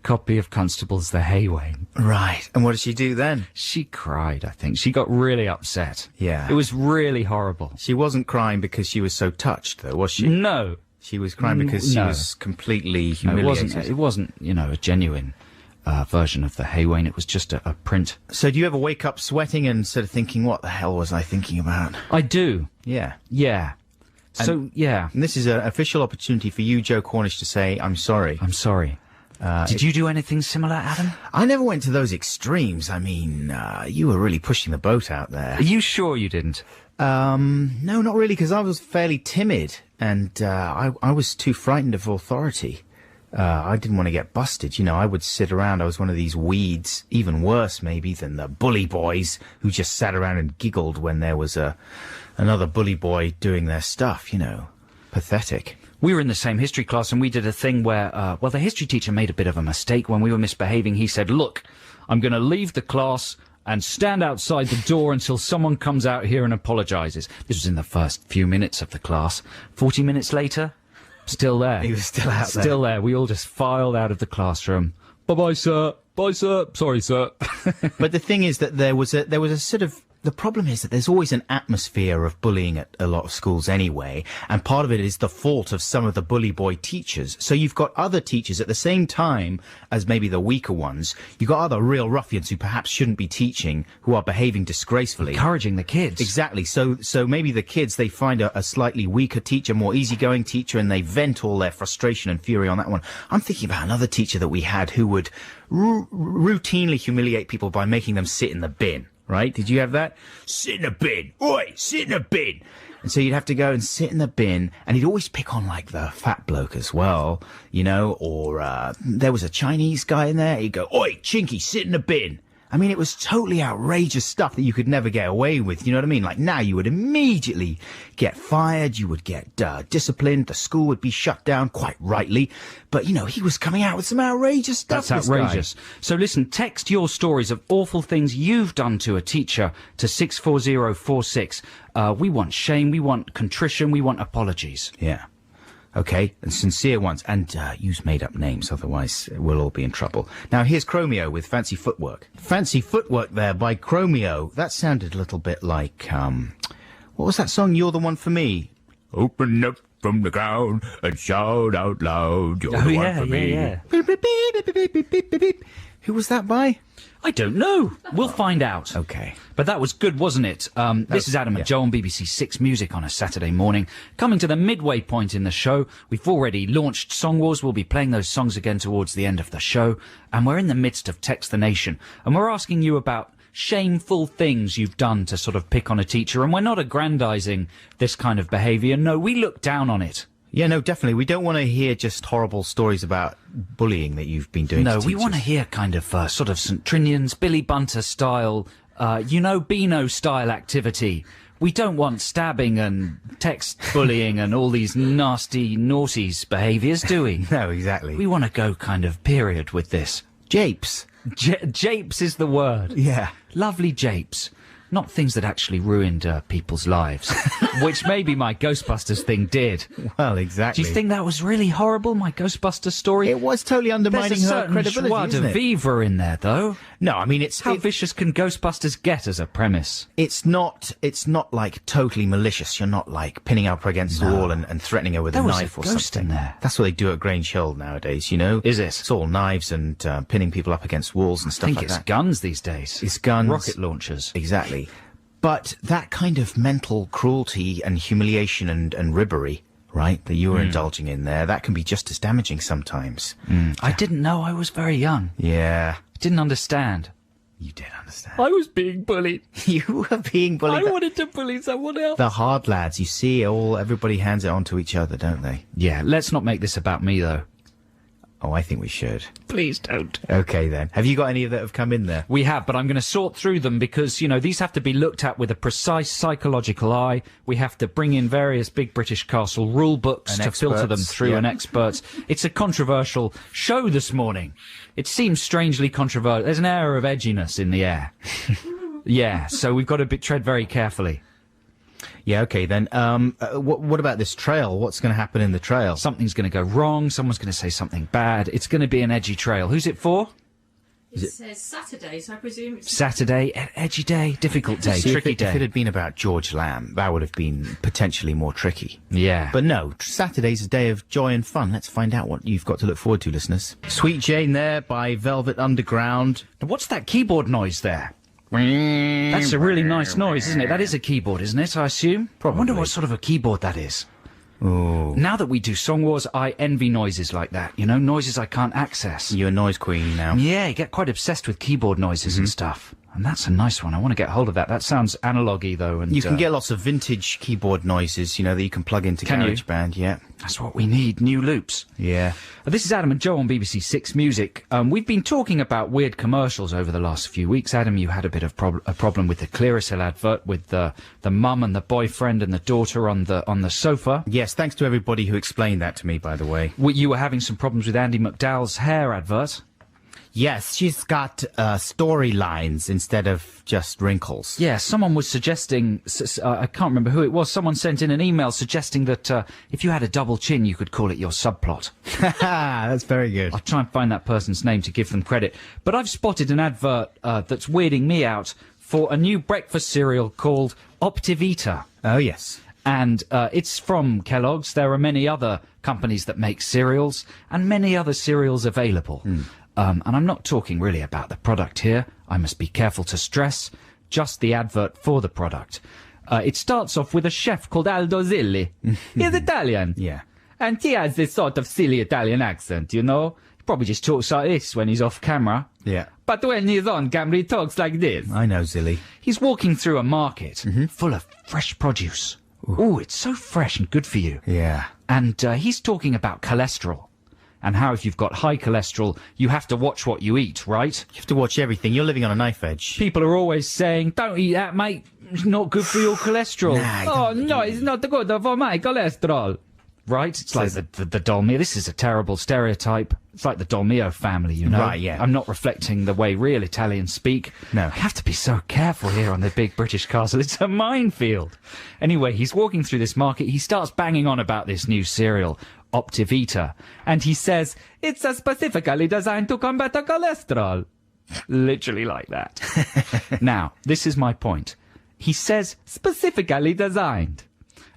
copy of Constables the Haywain." Right. And what did she do then? She cried, I think. She got really upset. Yeah. It was really horrible. She wasn't crying because she was so touched, though, was she? No. She was crying because she No. was completely No, humiliated. it wasn't, a genuine version of the Haywain. It was just a print. So do you ever wake up sweating and sort of thinking, what the hell was I thinking about? I do. Yeah. Yeah. So, yeah. And this is an official opportunity for you, Joe Cornish, to say, I'm sorry. I'm sorry. Did you do anything similar, Adam? I never went to those extremes. I mean, you were really pushing the boat out there. Are you sure you didn't? No, not really, because I was fairly timid and I was too frightened of authority I didn't want to get busted. You know, I would sit around. I was one of these weeds, even worse maybe than the bully boys who just sat around and giggled when there was another bully boy doing their stuff, you know. Pathetic. We were in the same history class and we did a thing where, well, the history teacher made a bit of a mistake when we were misbehaving. He said, look, I'm going to leave the class and stand outside the door until someone comes out here and apologises. This was in the first few minutes of the class. 40 minutes later, still there. He was still out there. Still there. We all just filed out of the classroom. Bye-bye, sir. Bye, sir. Sorry, sir. But the thing is that there was a sort of, the problem is that there's always an atmosphere of bullying at a lot of schools anyway, and part of it is the fault of some of the bully boy teachers. So you've got other teachers at the same time as maybe the weaker ones. You've got other real ruffians who perhaps shouldn't be teaching, who are behaving disgracefully. Encouraging the kids. Exactly. So maybe the kids, they find a slightly weaker teacher, more easygoing teacher, and they vent all their frustration and fury on that one. I'm thinking about another teacher that we had who would routinely humiliate people by making them sit in the bin. Right? Did you have that? Sit in the bin. Oi, sit in the bin. And so you'd have to go and sit in the bin, and he'd always pick on, like, the fat bloke as well, you know, or there was a Chinese guy in there. He'd go, oi, Chinky, sit in the bin. I mean, it was totally outrageous stuff that you could never get away with, you know what I mean? Like, now you would immediately get fired, you would get disciplined, the school would be shut down, quite rightly. But, you know, he was coming out with some outrageous stuff. That's outrageous. So listen, text your stories of awful things you've done to a teacher to 64046. We want shame, we want contrition, we want apologies. Yeah. Okay, and sincere ones, and use made-up names, otherwise we'll all be in trouble. Now, here's Chromeo with Fancy Footwork. Fancy Footwork there by Chromeo. That sounded a little bit like, what was that song, You're the One for Me? Open up from the ground and shout out loud, you're the one for me. Yeah. Beep, beep, beep, beep, beep, beep, beep, beep, beep. Who was that by? I don't know. We'll find out. Okay. But that was good, wasn't it? This is Adam and Joe on BBC Six Music on a Saturday morning. Coming to the midway point in the show, we've already launched Song Wars. We'll be playing those songs again towards the end of the show. And we're in the midst of Text the Nation. And we're asking you about shameful things you've done to sort of pick on a teacher. And we're not aggrandizing this kind of behaviour. No, we look down on it. Yeah, no, definitely. We don't want to hear just horrible stories about bullying that you've been doing to No, we teachers. want to hear kind of sort of St. Trinian's, Billy Bunter style, Beano style activity. We don't want stabbing and text bullying and all these nasty naughties behaviours, do we? No, exactly. We want to go kind of period with this. Japes. Japes is the word. Yeah. Lovely japes. Not things that actually ruined people's lives, which maybe my Ghostbusters thing did. Well, exactly. Do you think that was really horrible, my Ghostbusters story? It was totally undermining There's a her certain credibility, joie isn't de it? vivre in there, though. No, I mean, How vicious can Ghostbusters get as a premise? it's not like totally malicious. You're not like pinning her up against the wall and threatening her with There a was a knife or ghost something. in there. That's what they do at Grange Hill nowadays, you know? Is it? It's all knives and pinning people up against walls and I stuff think like it's that. guns these days. It's guns. Rocket launchers. Exactly. But that kind of mental cruelty and humiliation and ribbery, right, that you were indulging in there, that can be just as damaging sometimes. I didn't know I was very young. Yeah. Didn't understand. You did understand. I was being bullied. You were being bullied. wanted to bully someone else. The hard lads, you see, everybody hands it on to each other, don't they? Yeah, let's not make this about me, though. Oh, I think we should. Please don't. Okay, then. Have you got any that have come in there? We have, but I'm going to sort through them because, you know, these have to be looked at with a precise psychological eye. We have to bring in various big British Castle rule books And to filter them experts, through yeah. and experts. It's a controversial show this morning. It seems strangely controversial. There's an air of edginess in the air. Yeah, so we've got to tread very carefully. Yeah, okay, then. What about this trail? What's going to happen in the trail? Something's going to go wrong. Someone's going to say something bad. It's going to be an edgy trail. Who's it for? It says Saturday, so I presume it's... Saturday, edgy day, difficult day, See, tricky if day. it had been about George Lamb, that would have been potentially more tricky. Yeah. But no, Saturday's a day of joy and fun. Let's find out what you've got to look forward to, listeners. Sweet Jane there by Velvet Underground. What's that keyboard noise there? That's a really nice noise, isn't it? That is a keyboard, isn't it, I assume? Probably. I wonder what sort of a keyboard that is. Oh, Now that we do Song Wars, I envy noises like that, you know, noises I can't access. you're a noise queen now. Yeah, you get quite obsessed with keyboard noises and stuff. And that's a nice one. I want to get hold of that. That sounds analogy, though. And You can get lots of vintage keyboard noises, that you can plug into Can you? GarageBand. Yeah. That's what we need, new loops. Yeah. This is Adam and Joe on BBC Six Music. We've been talking about weird commercials over the last few weeks. Adam, you had a bit of a problem with the Clearasil advert with the mum and the boyfriend and the daughter on the sofa. Yes, thanks to everybody who explained that to me, by the way. You were having some problems with Andy McDowell's hair advert. Yes, she's got storylines instead of just wrinkles. Yeah, someone was suggesting, I can't remember who it was, someone sent in an email suggesting that if you had a double chin, you could call it your subplot. That's very good. I'll try and find that person's name to give them credit. But I've spotted an advert that's weirding me out for a new breakfast cereal called Optivita. Oh, yes. And it's from Kellogg's. There are many other companies that make cereals and many other cereals available. And I'm not talking really about the product here. I must be careful to stress just the advert for the product. It starts off with a chef called Aldo Zilli. He's Italian. Yeah. And he has this sort of silly Italian accent, He probably just talks like this when he's off camera. Yeah. But when he's on camera, he talks like this. I know, Zilly. He's walking through a market full of fresh produce. Ooh, it's so fresh and good for you. Yeah. And he's talking about cholesterol. And how if you've got high cholesterol, you have to watch what you eat, right? You have to watch everything. You're living on a knife edge. People are always saying, don't eat that, mate. It's not good for your cholesterol. Nah, no, it's not good for my cholesterol. Right? It's like the Dolmio. This is a terrible stereotype. It's like the Dolmio family, Right, yeah. I'm not reflecting the way real Italians speak. No. I have to be so careful here on the big British castle. It's a minefield. Anyway, he's walking through this market. He starts banging on about this new cereal, Optivita. And he says, it's specifically designed to combat the cholesterol. Literally like that. Now, this is my point. He says specifically designed.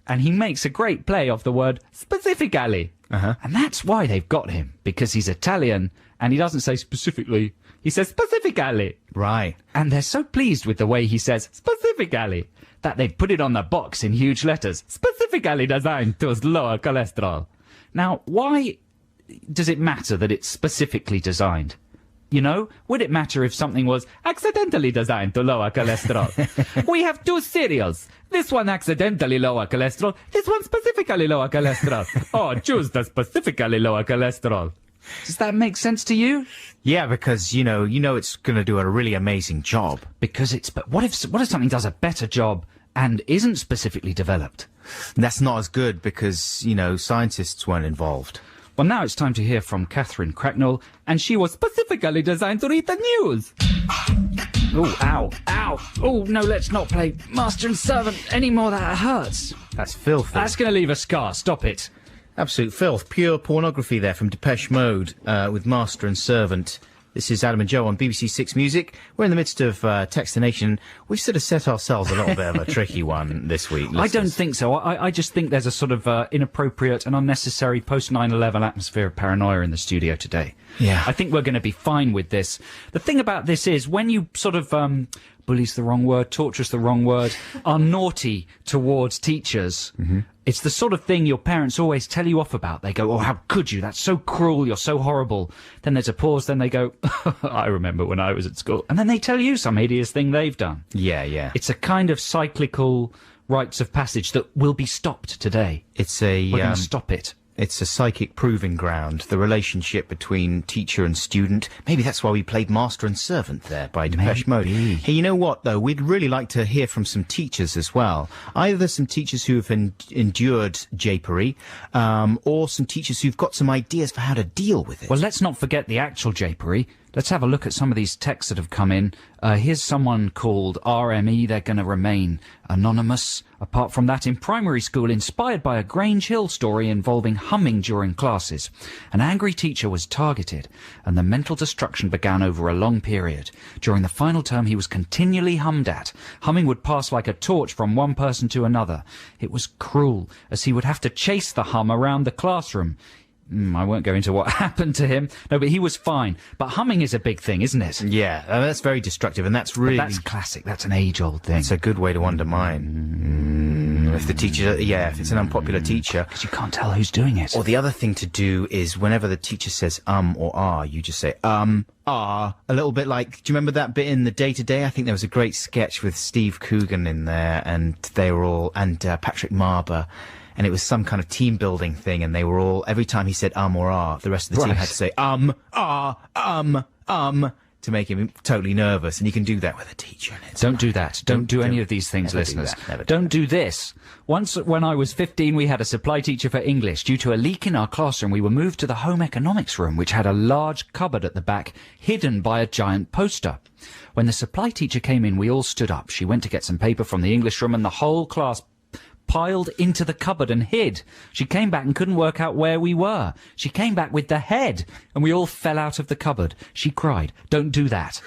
And he makes a great play of the word specifically. And that's why they've got him, because he's Italian and he doesn't say specifically. He says specifically. Right. And they're so pleased with the way he says specifically that they've put it on the box in huge letters. Specifically designed to lower cholesterol. Now, why does it matter that it's specifically designed? Would it matter if something was accidentally designed to lower cholesterol? We have two cereals. This one accidentally lower cholesterol. This one specifically lower cholesterol. Oh, choose the specifically lower cholesterol. Does that make sense to you? Yeah, because, it's going to do a really amazing job. But what if something does a better job and isn't specifically developed? That's not as good because, scientists weren't involved. Well, now it's time to hear from Catherine Cracknell, and she was specifically designed to read the news. Oh, ow, ow. Oh, no, let's not play Master and Servant anymore. That hurts. That's filthy. That's going to leave a scar. Stop it. Absolute filth. Pure pornography there from Depeche Mode with Master and Servant. This is Adam and Joe on BBC Six Music. We're in the midst of Text the Nation. We've sort of set ourselves a little bit of a tricky one this week. I don't think so. I just think there's a sort of inappropriate and unnecessary post-9/11 atmosphere of paranoia in the studio today. Yeah. I think we're going to be fine with this. The thing about this is when you sort of bully's the wrong word, torture's the wrong word, are naughty towards teachers, it's the sort of thing your parents always tell you off about. They go, oh, how could you? That's so cruel. You're so horrible. Then there's a pause. Then they go, I remember when I was at school. And then they tell you some hideous thing they've done. Yeah, yeah. It's a kind of cyclical rites of passage that will be stopped today. We're going to stop it. It's a psychic proving ground, the relationship between teacher and student. Maybe that's why we played Master and Servant there by Depeche Mode. Hey, you know what, though? We'd really like to hear from some teachers as well. Either some teachers who have endured japery, or some teachers who've got some ideas for how to deal with it. Well, let's not forget the actual japery. Let's have a look at some of these texts that have come in. Here's someone called RME. They're going to remain anonymous. Apart from that, in primary school, inspired by a Grange Hill story involving humming during classes, an angry teacher was targeted, and the mental destruction began over a long period. During the final term, he was continually hummed at. Humming would pass like a torch from one person to another. It was cruel, as he would have to chase the hum around the classroom. I won't go into what happened to him. No, but he was fine. But humming is a big thing, isn't it? Yeah, that's very destructive, and that's really... But that's classic. That's an age-old thing. It's a good way to undermine. If the teacher... Yeah, if it's an unpopular teacher... Because you can't tell who's doing it. Or the other thing to do is whenever the teacher says or ah, you just say ah, a little bit like... Do you remember that bit in the Day-to-Day? I think there was a great sketch with Steve Coogan in there, and they were all... And Patrick Marber... And it was some kind of team building thing, and they were all, every time he said or ah, the rest of the team had to say to make him totally nervous. And you can do that with a teacher. Don't do that. Don't do any of these things, listeners. Don't do this. Once, when I was 15, we had a supply teacher for English. Due to a leak in our classroom, we were moved to the home economics room, which had a large cupboard at the back, hidden by a giant poster. When the supply teacher came in, we all stood up. She went to get some paper from the English room, and the whole class piled into the cupboard and hid. She came back and couldn't work out where we were. She came back with the head, and we all fell out of the cupboard. She cried. Don't do that.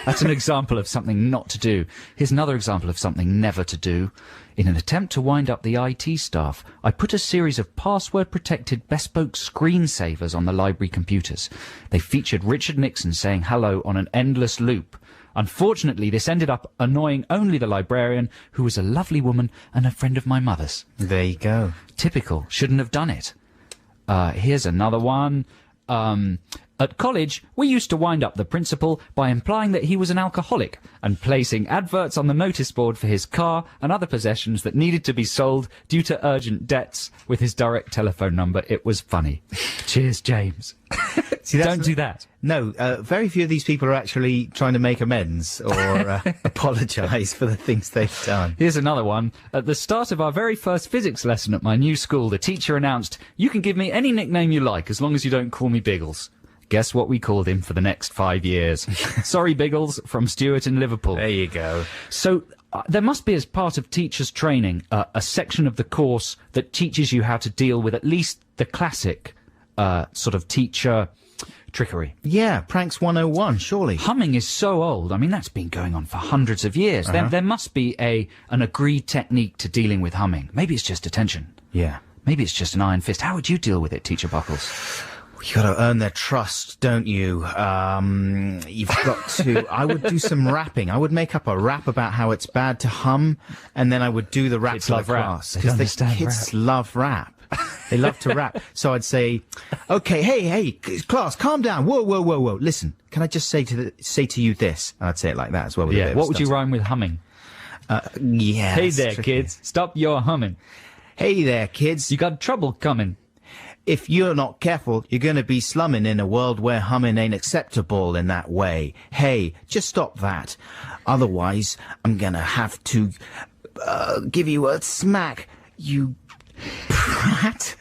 That's an example of something not to do. Here's another example of something never to do. In an attempt to wind up the IT staff, I put a series of password-protected bespoke screensavers on the library computers. They featured Richard Nixon saying hello on an endless loop. Unfortunately, this ended up annoying only the librarian, who was a lovely woman and a friend of my mother's. There you go. Typical. Shouldn't have done it. Here's another one. At college, we used to wind up the principal by implying that he was an alcoholic and placing adverts on the notice board for his car and other possessions that needed to be sold due to urgent debts with his direct telephone number. It was funny. Cheers, James. See, Don't do that. No, very few of these people are actually trying to make amends or apologise for the things they've done. Here's another one. At the start of our very first physics lesson at my new school, the teacher announced, "You can give me any nickname you like as long as you don't call me Biggles." Guess what we called him for the next 5 years? Sorry, Biggles, from Stuart in Liverpool. There you go. So there must be, as part of teachers' training, a section of the course that teaches you how to deal with at least the classic sort of teacher trickery. Yeah, Pranks 101, surely. Humming is so old. I mean, that's been going on for hundreds of years. There must be an agreed technique to dealing with humming. Maybe it's just attention. Yeah. Maybe it's just an iron fist. How would you deal with it, Teacher Buckles? You got to earn their trust, don't you? You've got to... I would do some rapping. I would make up a rap about how it's bad to hum, and then I would do the rap Kids to the love rap. class. They Because the understand kids rap. love rap. They love to rap. So I'd say, okay, hey, class, calm down. Whoa. Listen, can I just say to you this? And I'd say it like that as well. With a bit of What would you stutter. rhyme with humming? Yeah. Hey that's there, tricky. kids. Stop your humming. Hey there, kids. You got trouble coming. If you're not careful, you're going to be slumming in a world where humming ain't acceptable in that way. Hey, just stop that. Otherwise, I'm going to have to give you a smack, you prat.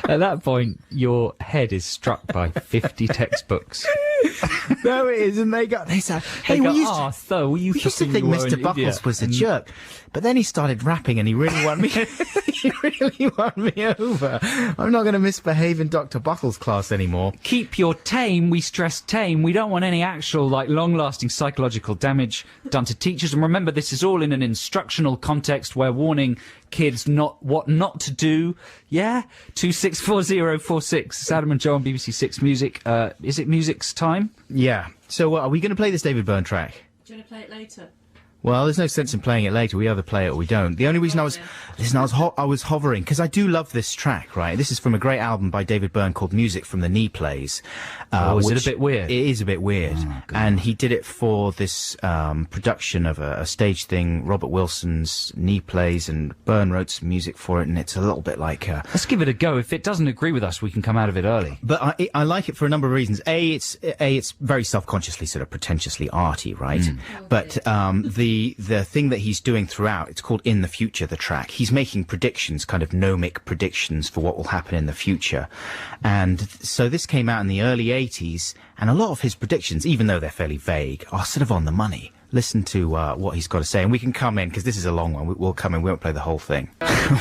At that point, your head is struck by 50 textbooks. No, it isn't. They said, hey, They go, we used "Ah, to... so we used We used to think think you were Mr. an Buckles idiot." was a jerk, but then he started rapping and he really won me. He really won me over. I'm not going to misbehave in Dr. Buckles' class anymore. Keep your tame, we stress tame. We don't want any actual, long-lasting psychological damage done to teachers. And remember, this is all in an instructional context. We're warning kids what not to do. Yeah? 264046. It's Adam and Joe on BBC Six Music. Is it music's time? Yeah. So are we going to play this David Byrne track? Do you want to play it later? Well, there's no sense in playing it later. We either play it or we don't. The only reason I was hovering, because I do love this track, right? This is from a great album by David Byrne called Music from the Knee Plays. Is it which- a bit weird? It is a bit weird. And he did it for this production of a stage thing, Robert Wilson's Knee Plays, and Byrne wrote some music for it, and it's a little bit like... Let's give it a go. If it doesn't agree with us, we can come out of it early. But I like it for a number of reasons. It's very self-consciously sort of pretentiously arty, right? But the thing that he's doing throughout, it's called In the Future, the track. He's making predictions, kind of gnomic predictions for what will happen in the future. And so this came out in the early 80s, and a lot of his predictions, even though they're fairly vague, are sort of on the money. listen to what he's got to say, and we can come in, because this is a long one. We'll come in, we won't play the whole thing.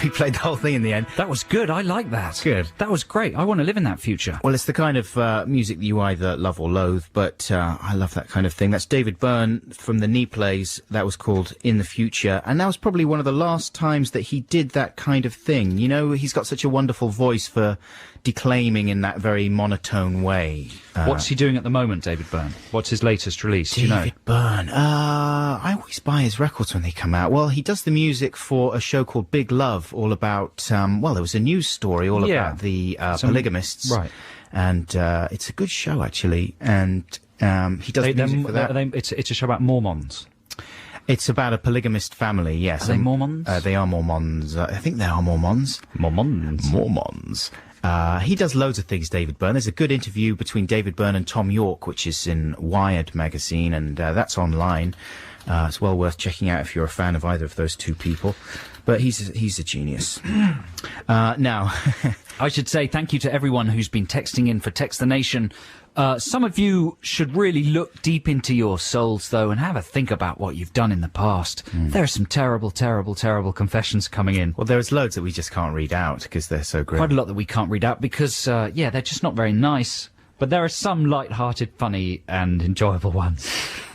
We played the whole thing in the end. That was good. I like that. Good. That was great. I want to live in that future. Well, it's the kind of music that you either love or loathe, but I love that kind of thing. That's David Byrne from the Knee Plays. That was called In the Future, and that was probably one of the last times that he did that kind of thing. You know, he's got such a wonderful voice for declaiming in that very monotone way. What's he doing at the moment, David Byrne? What's his latest release? Do you know? David Byrne. I always buy his records when they come out. Well, he does the music for a show called Big Love, all about, well, there was a news story all about the polygamists. Right. And it's a good show, actually. And he does music for that. It's a show about Mormons. It's about a polygamist family, yes. Are they Mormons? They are Mormons. I think they are Mormons. Mormons. He does loads of things, David Byrne. There's a good interview between David Byrne and Tom York, which is in Wired magazine, and that's online. It's well worth checking out if you're a fan of either of those two people. But he's a genius. Now, I should say thank you to everyone who's been texting in for Text the Nation. Some of you should really look deep into your souls, though, and have a think about what you've done in the past. There are some terrible, terrible, terrible confessions coming in. well, there's loads that we just can't read out because they're so grim. Quite a lot that we can't read out because, yeah, they're just not very nice. But there are some light-hearted, funny, and enjoyable ones.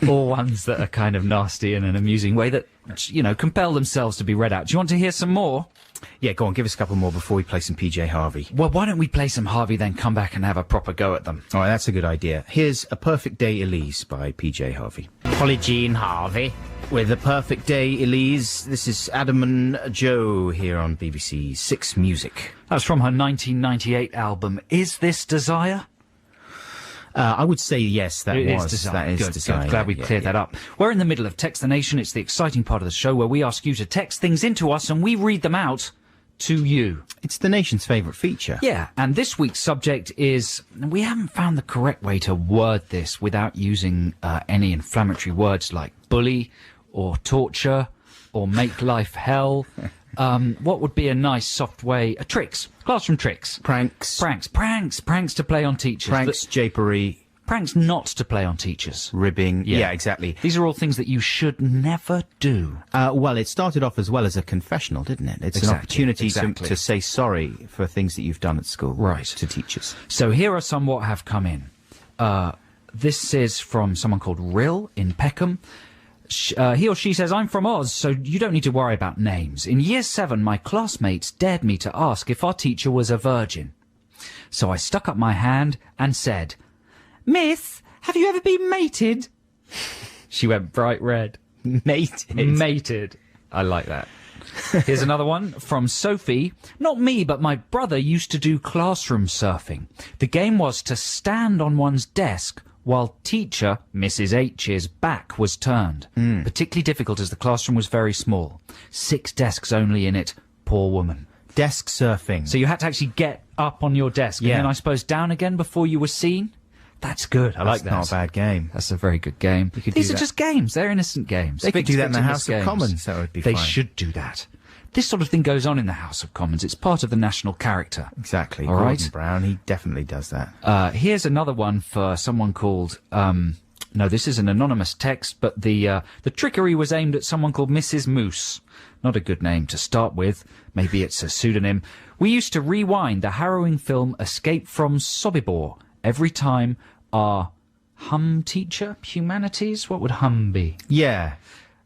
Or ones that are kind of nasty in an amusing way that, you know, compel themselves to be read out. Do you want to hear some more? Yeah, go on, give us a couple more before we play some PJ Harvey. Well, why don't we play some Harvey, then come back and have a proper go at them? All right, that's a good idea. Here's A Perfect Day, Elise, by PJ Harvey. Polly Jean Harvey. With A Perfect Day, Elise, this is Adam and Joe here on BBC Six Music. That's from her 1998 album, Is This Desire? I would say yes, that It is is Desire. That is Good, Desire. good. Glad we cleared that up. We're in the middle of Text the Nation. It's the exciting part of the show where we ask you to text things into us and we read them out to you. It's the nation's favourite feature. Yeah, and this week's subject is... We haven't found the correct way to word this without using any inflammatory words like bully or torture or make life hell. What would be a nice soft way? Tricks. Classroom tricks. Pranks. Pranks to play on teachers. Pranks, japery. Pranks not to play on teachers. Ribbing. Yeah, exactly. These are all things that you should never do. Well, it started off as well as a confessional, didn't it? It's an opportunity to say sorry for things that you've done at school. Right. To teachers. So here are some what have come in. This is from someone called Rill in Peckham. He or she says, I'm from Oz, so you don't need to worry about names. In year 7, my classmates dared me to ask if our teacher was a virgin. So I stuck up my hand and said, Miss, have you ever been mated? She went bright red. Mated. Mated. I like that. Here's another one from Sophie. Not me, but my brother used to do classroom surfing. The game was to stand on one's desk while teacher, Mrs. H's, back was turned. Particularly difficult as the classroom was very small. 6 desks only in it. Poor woman. Desk surfing. So you had to actually get up on your desk and then I suppose down again before you were seen? That's good. I like that. That's not a bad game. That's a very good game. These are just games. They're innocent games. They could do that in the House of Commons. That would be fine. They should do that. This sort of thing goes on in the House of Commons. It's part of the national character. Exactly. All right. Gordon Brown, he definitely does that. Here's another one for someone called... no, this is an anonymous text, but the trickery was aimed at someone called Mrs. Moose. Not a good name to start with. Maybe it's a pseudonym. We used to rewind the harrowing film Escape from Sobibor every time our teacher, humanities? What would be? Yeah.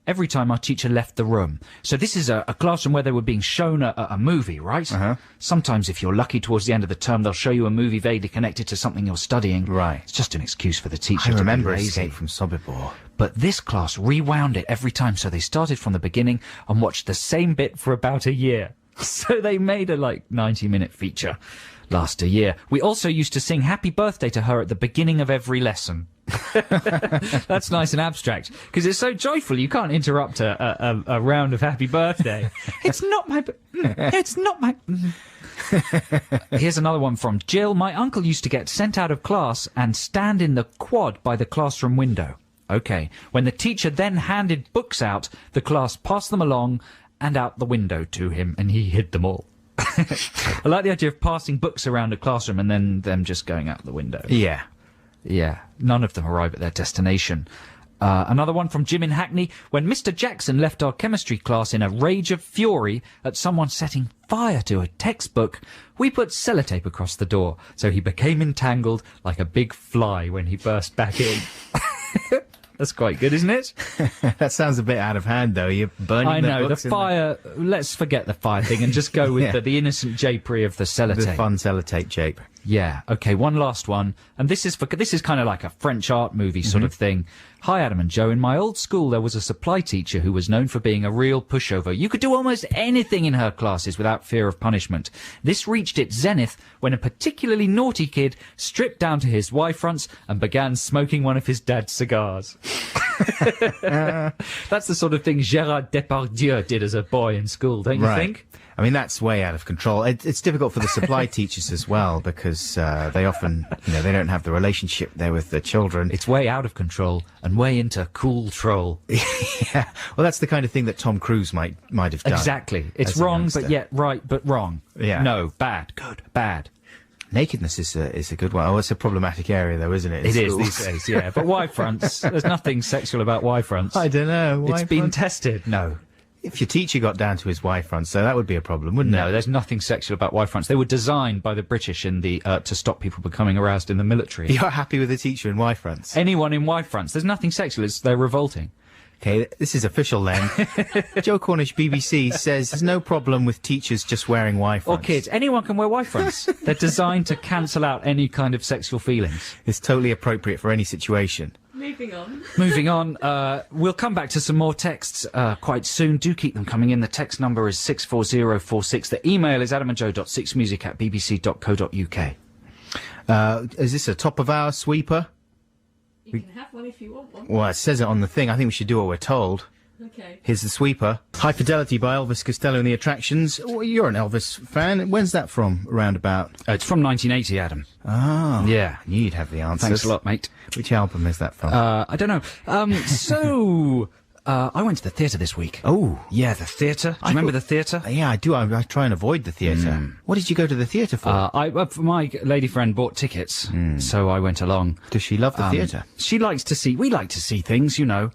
Every time our teacher left the room. So this is a classroom where they were being shown a movie, right? Sometimes, if you're lucky, towards the end of the term, they'll show you a movie vaguely connected to something you're studying. Right. It's just an excuse for the teacher I to remember be lazy. Escape from Sobibor. But this class rewound it every time, so they started from the beginning and watched the same bit for about a year. So they made a, 90-minute feature last a year. We also used to sing Happy Birthday to her at the beginning of every lesson. That's nice and abstract, because it's so joyful you can't interrupt a round of Happy Birthday. It's not my... It's not my... Here's another one from Jill. My uncle used to get sent out of class and stand in the quad by the classroom window. Okay. When the teacher then handed books out, the class passed them along and out the window to him, and he hid them all. I like the idea of passing books around a classroom and then them just going out the window. Yeah. Yeah. None of them arrive at their destination. Another one from Jim in Hackney. When Mr. Jackson left our chemistry class in a rage of fury at someone setting fire to a textbook, we put sellotape across the door, so he became entangled like a big fly when he burst back in. That's quite good, isn't it? That sounds a bit out of hand, though. You're burning I know, the books in fire... Let's forget the fire thing and just go with Yeah. the innocent japery of the sellotape. the fun sellotape jape. Yeah. Okay. One last one, and this is kind of like a French art movie sort of thing. Hi, Adam and Joe. In my old school, there was a supply teacher who was known for being a real pushover. You could do almost anything in her classes without fear of punishment. This reached its zenith when a particularly naughty kid stripped down to his Y-fronts and began smoking one of his dad's cigars. That's the sort of thing Gérard Depardieu did as a boy in school, don't you think? I mean, that's way out of control. It's difficult for the supply teachers as well, because they often, they don't have the relationship there with the children. It's way out of control and way into cool troll. Yeah. Well, that's the kind of thing that Tom Cruise might have done. Exactly. It's as a wrong, youngster. but yet right, but wrong. Yeah. No, bad, good, bad. Nakedness is a good one. Oh, it's a problematic area, though, isn't it? It is these days, yeah. But Y-fronts, there's nothing sexual about Y-fronts. I don't know. It's been tested. No. If your teacher got down to his Y-front, so that would be a problem, wouldn't No, it? there's nothing sexual about Y-fronts. They were designed by the British in the to stop people becoming aroused in the military. You're happy with a teacher in Y-fronts? Anyone in Y-fronts, there's nothing sexual. They're revolting. Okay, this is official then. Joe Cornish, BBC, says there's no problem with teachers just wearing Or Y-fronts. kids, anyone can wear Y-fronts. They're designed to cancel out any kind of sexual feelings. It's totally appropriate for any situation. Moving on. Moving on, we'll come back to some more texts quite soon. Do keep them coming in. The text number is 64046. The email is adamandjoe.6music@bbc.co.uk. Is this a top-of-hour sweeper? You can have one if you want one. Well, it says it on the thing. I think we should do what we're told. Okay. Here's the sweeper. High Fidelity by Elvis Costello and the Attractions. Oh, you're an Elvis fan. When's that from, roundabout? It's from 1980, Adam. Oh. Yeah. I knew you'd have the answers. Thanks a lot, mate. Which album is that from? I don't know. I went to the theatre this week. Oh. Yeah, the theatre. Do you remember the theatre? Yeah, I do. I try and avoid the theatre. What did you go to the theatre for? My lady friend bought tickets, so I went along. Does she love the theatre? She likes to see. We like to see things, you know.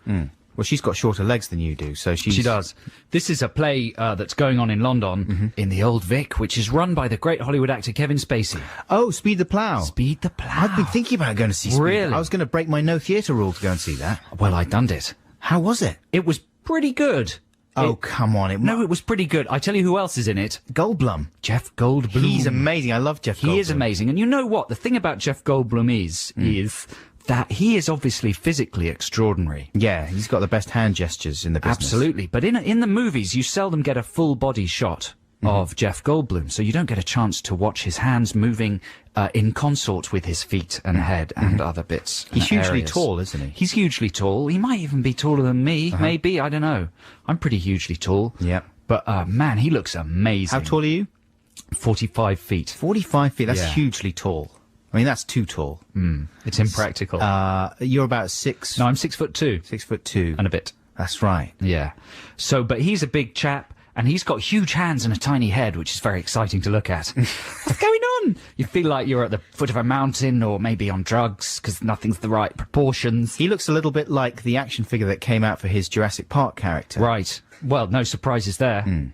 Well, she's got shorter legs than you do, so She does. This is a play that's going on in London in the Old Vic, which is run by the great Hollywood actor Kevin Spacey. Oh, Speed the Plough. Speed the Plough. I've been thinking about going to see Speed. Really? I was going to break my no theatre rule to go and see that. Well, I done it. How was it? It was pretty good. Oh, come on. No, it was pretty good. I tell you who else is in it. Goldblum. Jeff Goldblum. He's amazing. I love Jeff Goldblum. He is amazing. And you know what? The thing about Jeff Goldblum is that he is obviously physically extraordinary. Yeah, he's got the best hand gestures in the business. Absolutely. But in the movies, you seldom get a full body shot of Jeff Goldblum, so you don't get a chance to watch his hands moving in consort with his feet and head and other bits. He's and hugely areas. tall, isn't he? He's hugely tall. He might even be taller than me. Maybe. I don't know. I'm pretty hugely tall. Yep. But, man, he looks amazing. How tall are you? 45 feet. 45 feet. That's Yeah. hugely tall. I mean, that's too tall. It's impractical. You're about 6... No, I'm 6'2" 6'2". and a bit. That's right. Yeah. So, but he's a big chap, and he's got huge hands and a tiny head, which is very exciting to look at. What's going on? You feel like you're at the foot of a mountain, or maybe on drugs, because nothing's the right proportions. He looks a little bit like the action figure that came out for his Jurassic Park character. Right. Well, no surprises there.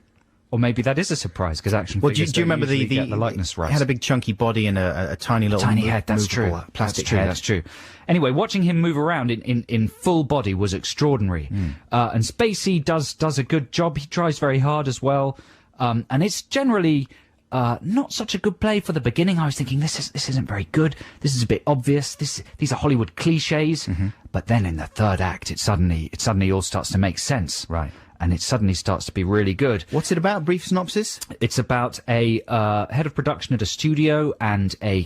Or maybe that is a surprise, because action Well, do figures you remember don't usually get the likeness right. He had a big chunky body and a tiny little Tiny head, that's true. movable plastic that's true, head. That's true. Anyway, watching him move around in full body was extraordinary. And Spacey does a good job. He tries very hard as well. And it's generally not such a good play for the beginning. I was thinking, this isn't very good. This is a bit obvious. These are Hollywood cliches. But then in the third act, it suddenly all starts to make sense. Right. And it suddenly starts to be really good. What's it about? Brief synopsis? It's about a head of production at a studio and a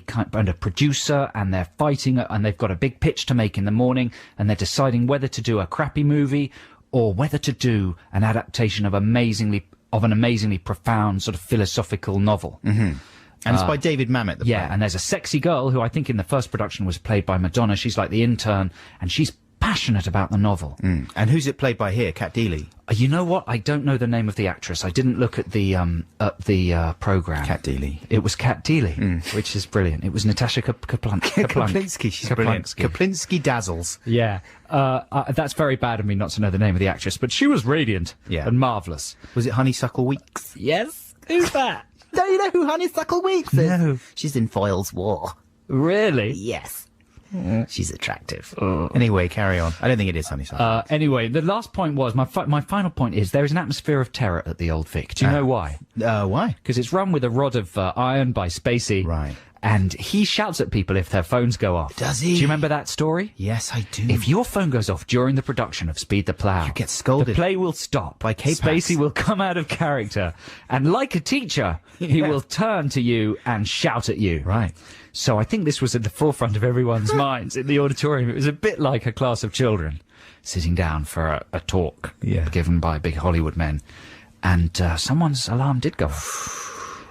producer, and they're fighting, and they've got a big pitch to make in the morning, and they're deciding whether to do a crappy movie or whether to do an adaptation of an amazingly profound sort of philosophical novel. And it's by David Mamet, the Yeah, play. and there's a sexy girl who I think in the first production was played by Madonna. She's like the intern, and she's passionate about the novel. And who's it played by here? Cat Deeley. You know what? I don't know the name of the actress. I didn't look at the program. Cat Deeley. It was Cat Deeley, which is brilliant. It was Natasha Kaplinsky. She's brilliant. Kaplinsky dazzles. Yeah, that's very bad of me not to know the name of the actress, but she was radiant and marvellous. Was it Honeysuckle Weeks? Yes? Who's that? Don't you know who Honeysuckle Weeks is? No. She's in Foyle's War. Really? Yes. She's attractive. Anyway, carry on. I don't think it is Honeysuckle. Anyway, the last point was, my final point is, there is an atmosphere of terror at the Old Vic. Do you know why? Why? Because it's run with a rod of iron by Spacey. Right. And he shouts at people if their phones go off. Does he? Do you remember that story? Yes, I do. If your phone goes off during the production of Speed the Plough, You get scolded. The play will stop. By K-Pax. Spacey will come out of character, and like a teacher, he will turn to you and shout at you. Right. So I think this was at the forefront of everyone's minds in the auditorium. It was a bit like a class of children sitting down for a talk given by big Hollywood men, and someone's alarm did go off.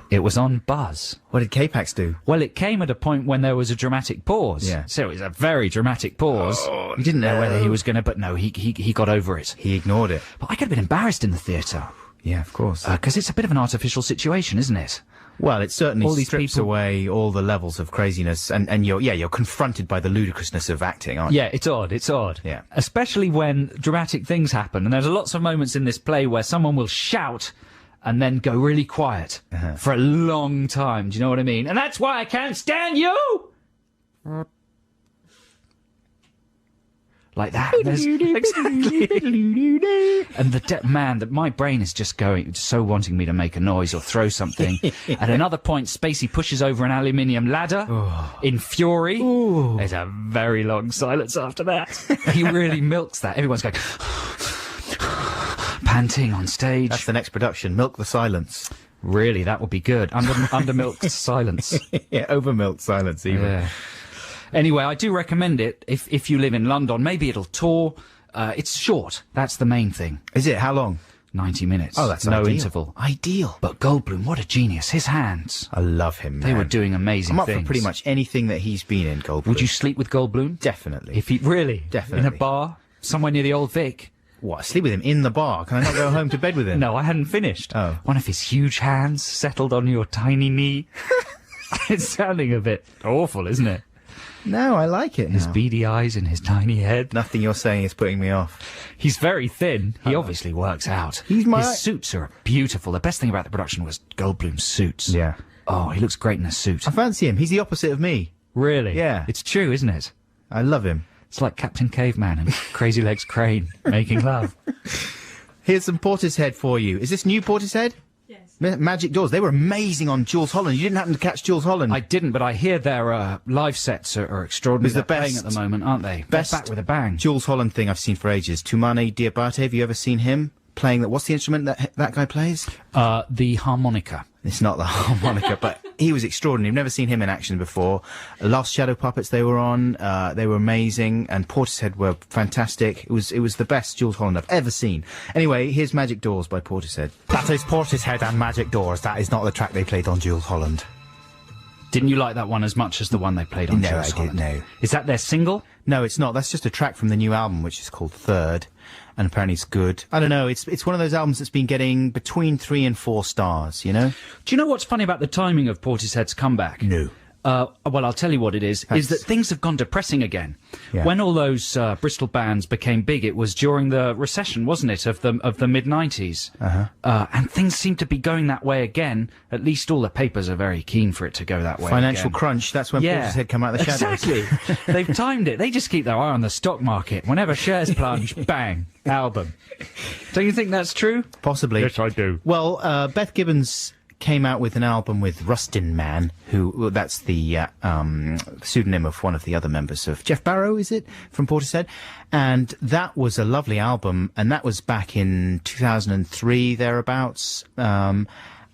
It was on Buzz. What did K-Pax do? Well, it came at a point when there was a dramatic pause. Yeah. So it was a very dramatic pause. Oh, He didn't know whether he was going to, but no, he got over it. He ignored it. But I could have been embarrassed in the theatre. Yeah, of course. Because it's a bit of an artificial situation, isn't it? Well, it certainly all these strips people- away all the levels of craziness, and you're confronted by the ludicrousness of acting, aren't you? Yeah, it's odd. Yeah. Especially when dramatic things happen. And there's lots of moments in this play where someone will shout and then go really quiet for a long time. Do you know what I mean? And that's why I can't stand you! Like that. Exactly. And my brain is just so wanting me to make a noise or throw something. At another point, Spacey pushes over an aluminium ladder in fury. There's a very long silence after that. He really milks that. Everyone's going panting on stage. That's the next production. Milk the silence. Really, that would be good. Under-milked silence. Yeah, over-milked silence even. Yeah. Anyway, I do recommend it if you live in London. Maybe it'll tour. It's short. That's the main thing. Is it? How long? 90 minutes. Oh, that's no ideal. interval. Ideal. But Goldblum, what a genius. His hands. I love him, man. They were doing amazing I'm up things. for pretty much anything that he's been in, Goldblum. Would you sleep with Goldblum? Definitely. If he really? Definitely. In a bar? Somewhere near the Old Vic? What, sleep with him in the bar? Can I not go home to bed with him? No, I hadn't finished. Oh. One of his huge hands settled on your tiny knee. It's sounding a bit awful, isn't it? No, I like it His now. beady eyes and his tiny head. Nothing you're saying is putting me off. He's very thin. He obviously works out. He's my- His suits are beautiful. The best thing about the production was Goldblum's suits. Yeah. Oh, he looks great in a suit. I fancy him. He's the opposite of me. Really? Yeah. It's true, isn't it? I love him. It's like Captain Caveman and Crazy Legs Crane making love. Here's some Portishead for you. Is this new Portishead? Yes. Magic Doors. They were amazing on Jules Holland. You didn't happen to catch Jules Holland? I didn't, but I hear their live sets are extraordinary. It's the They're playing best- at the moment, aren't they? Best They're back with a bang. Jules Holland thing I've seen for ages. Tumane Diabate. Have you ever seen him playing that? What's the instrument that guy plays? The harmonica. It's not the harmonica, but he was extraordinary. I've never seen him in action before. Last Shadow Puppets they were on, they were amazing, and Portishead were fantastic. It was the best Jules Holland I've ever seen. Anyway, here's Magic Doors by Portishead. That is Portishead and Magic Doors. That is not the track they played on Jules Holland. Didn't you like that one as much as the one they played on No, Jules I Holland? didn't, no. Is that their single? No, it's not. That's just a track from the new album, which is called Third, and apparently it's good. I don't know. It's one of those albums that's been getting between 3 and 4 stars, you know? Do you know what's funny about the timing of Portishead's comeback? No. Well, I'll tell you what it is that things have gone depressing again. Yeah. When all those Bristol bands became big, it was during the recession, wasn't it, of the mid-90s? And things seem to be going that way again. At least all the papers are very keen for it to go that way Financial again. crunch, that's when Portishead come out of the shadows. Exactly. They've timed it. They just keep their eye on the stock market. Whenever shares plunge, bang, album. Don't you think that's true? Possibly. Yes, I do. Well, Beth Gibbons came out with an album with Rustin Man, who that's the pseudonym of one of the other members of Jeff Barrow, is it, from Portishead? And that was a lovely album, and that was back in 2003 thereabouts.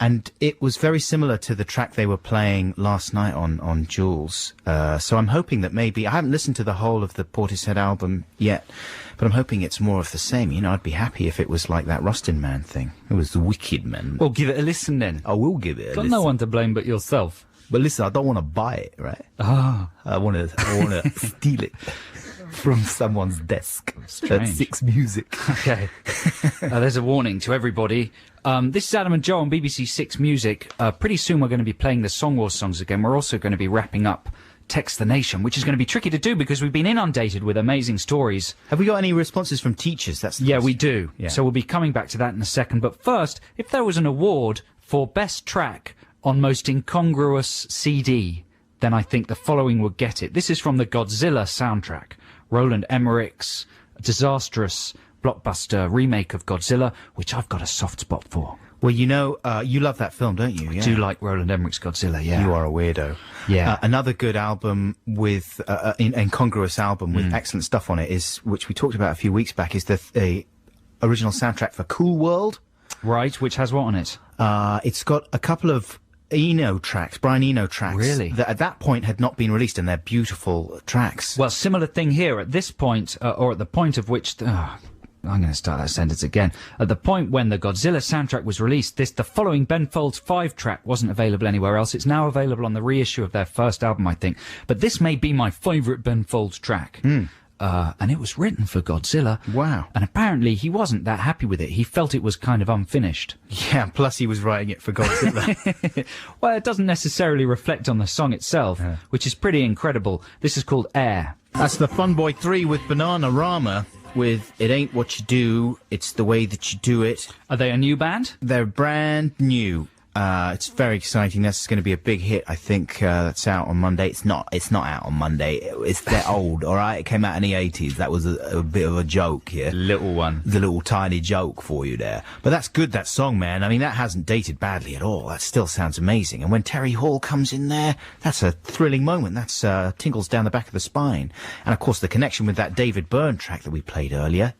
And it was very similar to the track they were playing last night on Jules. So I'm hoping that maybe, I haven't listened to the whole of the Portishead album yet, but I'm hoping it's more of the same. You know, I'd be happy if it was like that Rustin Man thing. It was the Wicked Man. Well, give it a listen then. I will give it a Got listen. no one to blame but yourself. But listen, I don't want to buy it, right? Ah. I want to steal it. from someone's desk at Strange. 6 Music. Okay. There's a warning to everybody. This is Adam and Joe on BBC 6 Music. Pretty soon we're going to be playing the Song Wars songs again. We're also going to be wrapping up Text the Nation, which is going to be tricky to do because we've been inundated with amazing stories. Have we got any responses from teachers? That's the Yeah, question. we do. Yeah. So we'll be coming back to that in a second. But first, if there was an award for best track on most incongruous CD, then I think the following would get it. This is from the Godzilla soundtrack. Roland Emmerich's disastrous blockbuster remake of Godzilla, which I've got a soft spot for. Well, you know, you love that film, don't you? Yeah. Do like Roland Emmerich's Godzilla, yeah. You are a weirdo. Yeah. Another good album with incongruous album with excellent stuff on it is, which we talked about a few weeks back, is the original soundtrack for Cool World. Right, which has what on it? It's got a couple of Eno tracks, Brian Eno tracks, Really? that at that point had not been released, and they're beautiful tracks. Well, similar thing here. At this point, or at the point of which... I'm going to start that sentence again. At the point when the Godzilla soundtrack was released, the following Ben Folds 5 track wasn't available anywhere else. It's now available on the reissue of their first album, I think. But this may be my favourite Ben Folds track. And it was written for Godzilla. Wow. And apparently he wasn't that happy with it. He felt it was kind of unfinished. Yeah, plus he was writing it for Godzilla. Well, it doesn't necessarily reflect on the song itself, which is pretty incredible. This is called Air. That's the Fun Boy 3 with Bananarama with It Ain't What You Do, It's the Way That You Do It. Are they a new band? They're brand new. It's very exciting. That's going to be a big hit, I think. That's out on Monday. It's not out on Monday. They're old, all right? It came out in the 80s. That was a bit of a joke here. Little one. The little tiny joke for you there. But that's good, that song, man. I mean, that hasn't dated badly at all. That still sounds amazing. And when Terry Hall comes in there, that's a thrilling moment. That's tingles down the back of the spine. And, of course, the connection with that David Byrne track that we played earlier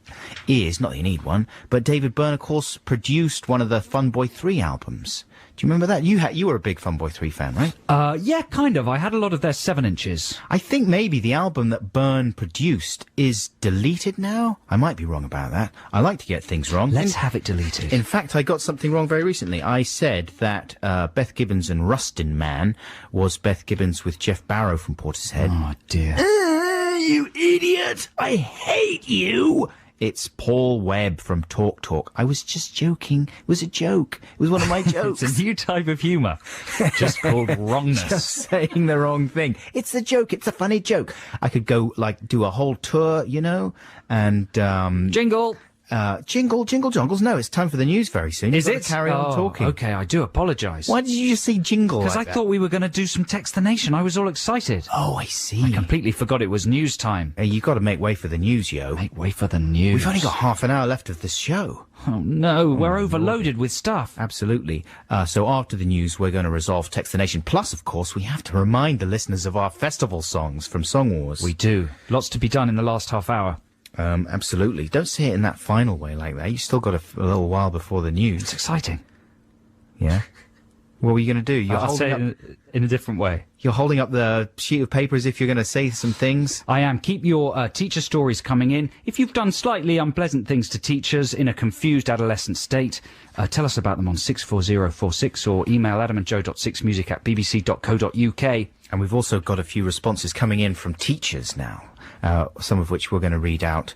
is, not that you need one, but David Byrne, of course, produced one of the Fun Boy 3 albums. Do you remember that? You were a big Fun Boy 3 fan, right? Yeah, kind of. I had a lot of their 7-inches. I think maybe the album that Byrne produced is deleted now. I might be wrong about that. I like to get things wrong. Let's have it deleted. In fact, I got something wrong very recently. I said that Beth Gibbons and Rustin Man was Beth Gibbons with Jeff Barrow from Portishead. Oh, dear. You idiot! I hate you! It's Paul Webb from Talk Talk. I was just joking. It was a joke. It was one of my jokes. It's a new type of humour, just called wrongness. Just saying the wrong thing. It's a joke. It's a funny joke. I could go, do a whole tour, you know, and... Jingle! Jingle jongles. No, it's time for the news very soon. Is You've it? got to carry on talking. Okay, I do apologise. Why did you just say jingle Because like I thought we were going to do some Text the Nation. I was all excited. Oh, I see. I completely forgot it was news time. Hey, you've got to make way for the news, yo. Make way for the news. We've only got half an hour left of this show. Oh, no, we're overloaded with stuff. Absolutely. So after the news, we're going to resolve Text the Nation. Plus, of course, we have to remind the listeners of our festival songs from Song Wars. We do. Lots to be done in the last half hour. Absolutely. Don't say it in that final way like that. You've still got a little while before the news. It's exciting. Yeah? What were you going to do? I'll say it in a different way. You're holding up the sheet of paper as if you're going to say some things? I am. Keep your teacher stories coming in. If you've done slightly unpleasant things to teachers in a confused adolescent state, tell us about them on 64046 or email adamandjoe.6music@bbc.co.uk. And we've also got a few responses coming in from teachers now, some of which we're going to read out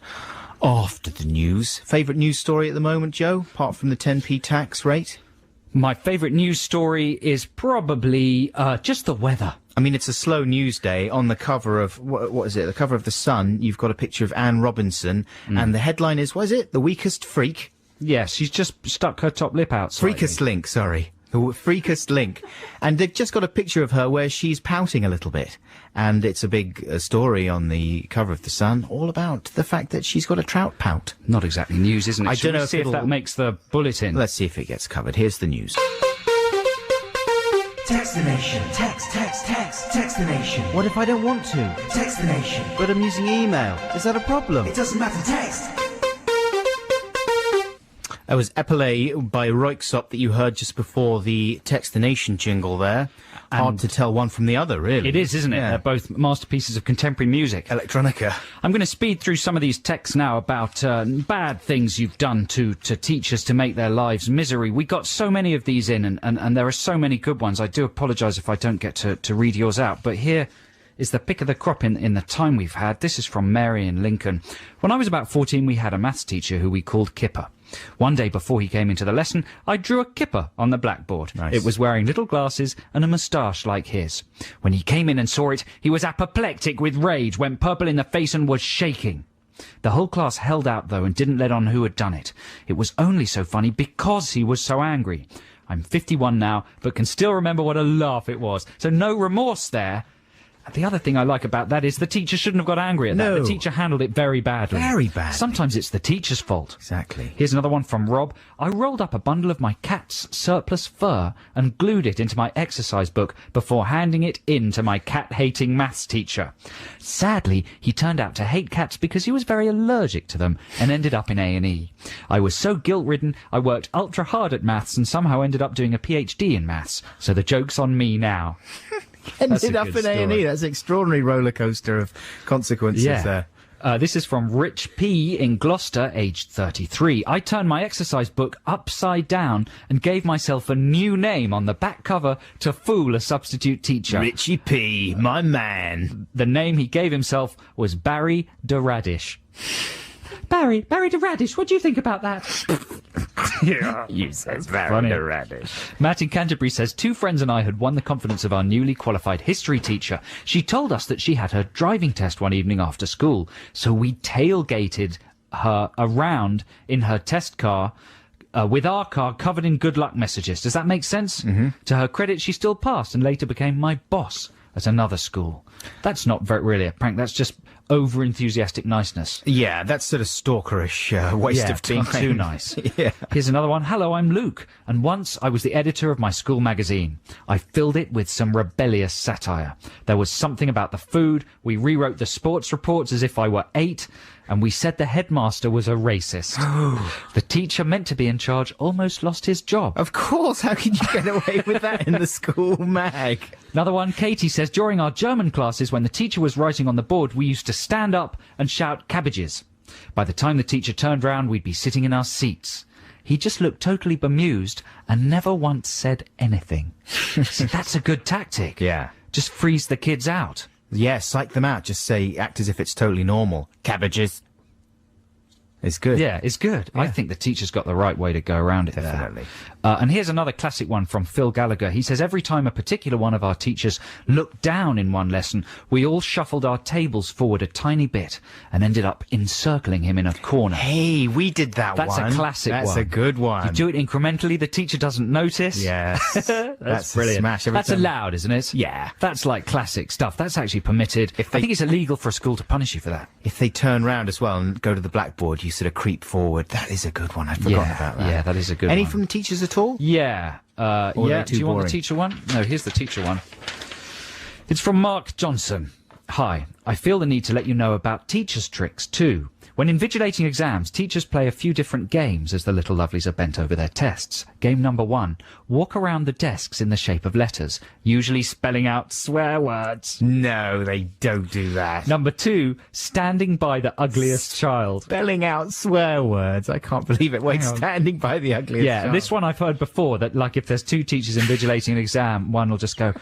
after the news. Favourite news story at the moment, Joe, apart from the 10p tax rate? My favourite news story is probably just the weather. I mean, it's a slow news day. On the cover of, what is it? The cover of The Sun, you've got a picture of Anne Robinson, and the headline is, what is it? The Weakest Freak? Yes, she's just stuck her top lip out slightly. Freakest Link, sorry. The Freakest Link. And they've just got a picture of her where she's pouting a little bit. And it's a big story on the cover of The Sun, all about the fact that she's got a trout pout. Not exactly news, isn't it? I Shall don't know we if see if that makes the bulletin. Let's see if it gets covered. Here's the news. Text the Nation. Text the Nation. What if I don't want to? Text the Nation. But I'm using email. Is that a problem? It doesn't matter, text. That was Epilé by Röyksopp that you heard just before the Text the Nation jingle there. Hard to tell one from the other, really. It is, isn't it? Yeah. They're both masterpieces of contemporary music. Electronica. I'm going to speed through some of these texts now about bad things you've done to teachers to make their lives misery. We got so many of these in, and there are so many good ones. I do apologise if I don't get to read yours out. But here is the pick of the crop in the time we've had. This is from Mary in Lincoln. When I was about 14, we had a maths teacher who we called Kipper. One day before he came into the lesson, I drew a kipper on the blackboard. Nice. It was wearing little glasses and a moustache like his. When he came in and saw it, he was apoplectic with rage, went purple in the face and was shaking. The whole class held out, though, and didn't let on who had done it. It was only so funny because he was so angry. I'm 51 now, but can still remember what a laugh it was. So no remorse there. The other thing I like about that is the teacher shouldn't have got angry at that. No. The teacher handled it very badly. Very badly. Sometimes it's the teacher's fault. Exactly. Here's another one from Rob. I rolled up a bundle of my cat's surplus fur and glued it into my exercise book before handing it in to my cat-hating maths teacher. Sadly, he turned out to hate cats because he was very allergic to them and ended up in A&E. I was so guilt-ridden, I worked ultra hard at maths and somehow ended up doing a PhD in maths. So the joke's on me now. Ended a up good in A&E. story. That's an extraordinary roller coaster of consequences there. This is from Rich P. in Gloucester, aged 33. I turned my exercise book upside down and gave myself a new name on the back cover to fool a substitute teacher. Richie P, my man. The name he gave himself was Barry de Radish. Barry de Radish, what do you think about that? You said funny. very radish. Matt in Canterbury says, 2 friends and I had won the confidence of our newly qualified history teacher. She told us that she had her driving test one evening after school, so we tailgated her around in her test car with our car covered in good luck messages. Does that make sense? Mm-hmm. To her credit, she still passed and later became my boss at another school. That's not really a prank. That's just over-enthusiastic niceness. Yeah, that's sort of stalkerish waste of time. Being too nice. Yeah. Here's another one. Hello, I'm Luke, and once I was the editor of my school magazine. I filled it with some rebellious satire. There was something about the food, we rewrote the sports reports as if I were 8, and we said the headmaster was a racist. The teacher meant to be in charge almost lost his job. Of course, how could you get away with that in the school mag? Another one, Katie says, during our German classes, when the teacher was writing on the board, we used to stand up and shout cabbages. By the time the teacher turned round, we'd be sitting in our seats. He just looked totally bemused and never once said anything. See, that's a good tactic. Yeah. Just freeze the kids out. Yeah, psych them out. Just say, act as if it's totally normal. Cabbages. It's good. Yeah, it's good. I think the teacher's got the right way to go around it. Definitely. There. And here's another classic one from Phil Gallagher. He says, every time a particular one of our teachers looked down in one lesson, we all shuffled our tables forward a tiny bit and ended up encircling him in a corner. Hey, we did that That's one. a classic one. That's a good one. You do it incrementally, the teacher doesn't notice. Yes. That's a brilliant. smash every That's time. allowed, isn't it? Yeah. That's like classic stuff. That's actually permitted. If I they- think it's illegal for a school to punish you for that. If they turn round as well and go to the blackboard, you sort of creep forward. That is a good one. I'd forgotten about that. Yeah, that is a good Any one. from the teachers at all? Yeah. are they Yeah. too Do you want the boring? teacher one? No, here's the teacher one. It's from Mark Johnson. Hi. I feel the need to let you know about teachers' tricks too. When invigilating exams, teachers play a few different games as the little lovelies are bent over their tests. Game number 1, walk around the desks in the shape of letters, usually spelling out swear words. No, they don't do that. Number 2, standing by the ugliest child. Spelling out swear words. I can't believe it. Wait, Hang on. standing by the ugliest Yeah, child. this one I've heard before, that like if there's 2 teachers invigilating an exam, one will just go,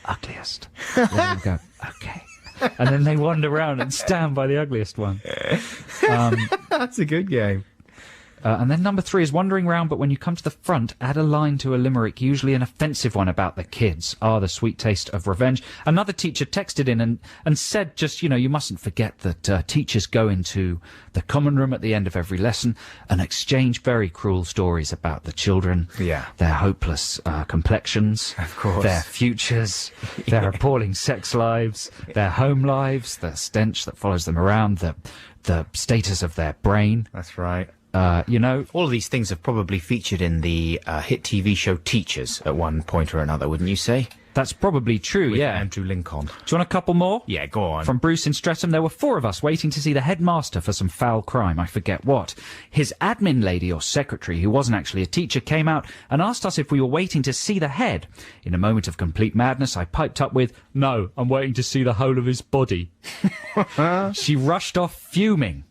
ugliest. The other will go, okay. And then they wander around and stand by the ugliest one. That's a good game. And then number 3 is wandering round, but when you come to the front, add a line to a limerick, usually an offensive one about the kids. Ah, the sweet taste of revenge. Another teacher texted in and said just, you mustn't forget that teachers go into the common room at the end of every lesson and exchange very cruel stories about the children. Yeah. Their hopeless complexions. Of course. Their futures. Their appalling sex lives. Their home lives. The stench that follows them around. The status of their brain. That's right. All of these things have probably featured in the hit TV show Teachers at one point or another, wouldn't you say? That's probably true, With yeah. Andrew Lincoln. Do you want a couple more? Yeah, go on. From Bruce in Streatham, there were 4 of us waiting to see the headmaster for some foul crime, I forget what. His admin lady or secretary, who wasn't actually a teacher, came out and asked us if we were waiting to see the head. In a moment of complete madness, I piped up with, "No, I'm waiting to see the whole of his body." She rushed off fuming.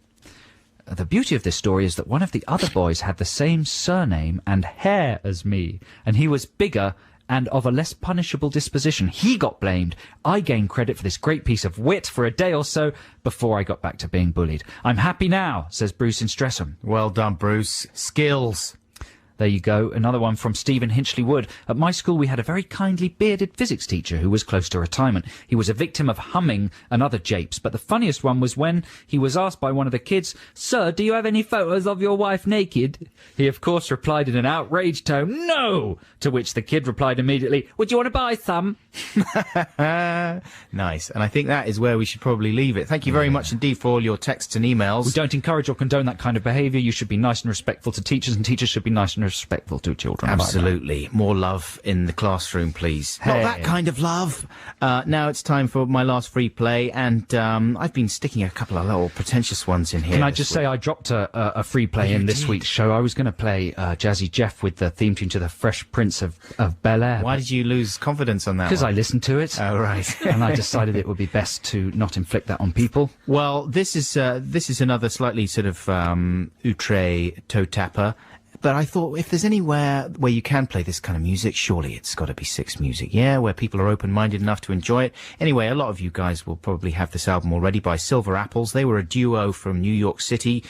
The beauty of this story is that one of the other boys had the same surname and hair as me, and he was bigger and of a less punishable disposition. He got blamed. I gained credit for this great piece of wit for a day or so before I got back to being bullied. I'm happy now, says Bruce in Streatham. Well done, Bruce. Skills. There you go. Another one from Stephen Hinchley Wood. At my school, we had a very kindly bearded physics teacher who was close to retirement. He was a victim of humming and other japes, but the funniest one was when he was asked by one of the kids, "Sir, do you have any photos of your wife naked?" He, of course, replied in an outraged tone, "No!" To which the kid replied immediately, "Would you want to buy some?" Nice. And I think that is where we should probably leave it. Thank you very much indeed for all your texts and emails. We don't encourage or condone that kind of behaviour. You should be nice and respectful to teachers, and teachers should be nice and respectful to children. Absolutely. More love in the classroom, please. Hey. Not that kind of love. Now it's time for my last free play, and I've been sticking a couple of little pretentious ones in here. Can I just say I dropped a free play in this week's show. I was going to play Jazzy Jeff with the theme tune to The Fresh Prince of Bel-Air. Why did you lose confidence on that? Because I listened to it. Oh, right. And I decided it would be best to not inflict that on people. Well, this is another slightly sort of outre toe tapper. But I thought, if there's anywhere where you can play this kind of music, surely it's got to be Six Music, yeah, where people are open-minded enough to enjoy it. Anyway, a lot of you guys will probably have this album already by Silver Apples. They were a duo from New York City,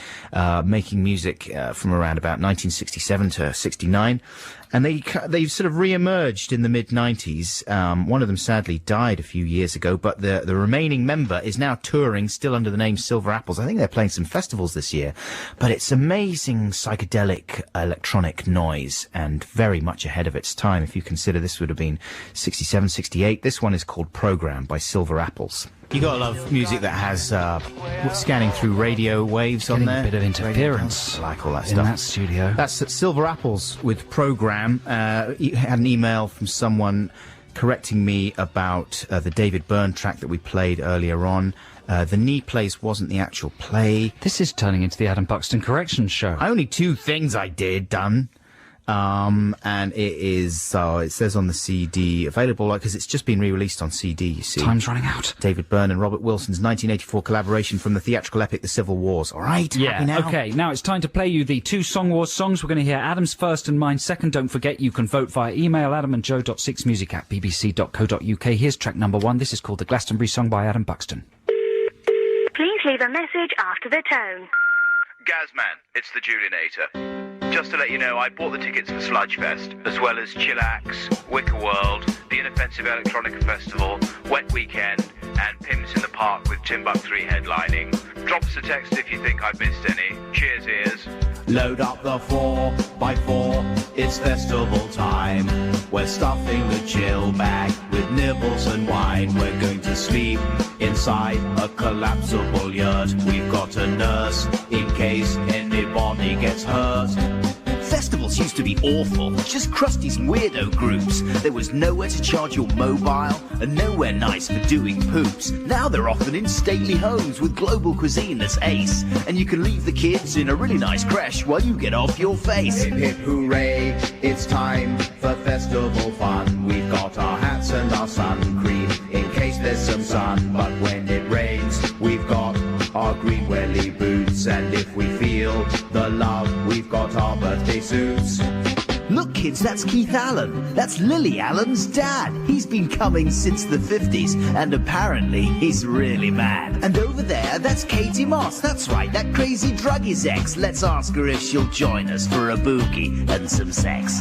making music from around about 1967 to 69. And they've sort of re-emerged in the mid-90s. One of them sadly died a few years ago, but the remaining member is now touring, still under the name Silver Apples. I think they're playing some festivals this year. But it's amazing psychedelic electronic noise, and very much ahead of its time. If you consider this would have been 67, 68. This one is called Program by Silver Apples. You gotta love music that has scanning through radio waves on there. A bit of interference. I like all that in stuff. that studio. That's at Silver Apples with Program. You had an email from someone correcting me about the David Byrne track that we played earlier on. The Knee Place wasn't the actual play. This is turning into the Adam Buxton Corrections Show. Only two things I did done. And it is, it says on the CD, available, because it's just been re-released on CD, you see. Time's running out. David Byrne and Robert Wilson's 1984 collaboration from the theatrical epic The Civil Wars. All right? Yeah, happy now? okay. Now it's time to play you the two Song Wars songs. We're going to hear Adam's first and mine second. Don't forget you can vote via email, adamandjoe.6music@bbc.co.uk. Here's track number one. This is called the Glastonbury Song by Adam Buxton. Please leave a message after the tone. Gazman, it's the Julianator. Just to let you know, I bought the tickets for Sludgefest, as well as Chillax, Wicker World, the Inoffensive Electronica Festival, Wet Weekend, and Pimps in the Park with Timbuk 3 headlining. Drop us a text if you think I've missed any. Cheers, ears. Load up the 4x4, it's festival time. We're stuffing the chill bag with nibbles and wine. We're going to sleep inside a collapsible yurt. We've got a nurse in case anybody gets hurt. Festivals used to be awful, just crusty weirdo groups. There was nowhere to charge your mobile and nowhere nice for doing poops. Now they're often in stately homes with global cuisine that's ace. And you can leave the kids in a really nice creche while you get off your face. Hip hip hooray, it's time for festival fun. We've got our hats and our sun cream in case there's some sun. But when it rains, we've got our green welly boots. And if we feel the love, we've got our birthday suits. Look kids, that's Keith Allen. That's Lily Allen's dad. He's been coming since the 50s and apparently he's really mad. And over there, that's Katie Moss. That's right, that crazy druggie's ex. Let's ask her if she'll join us for a boogie and some sex.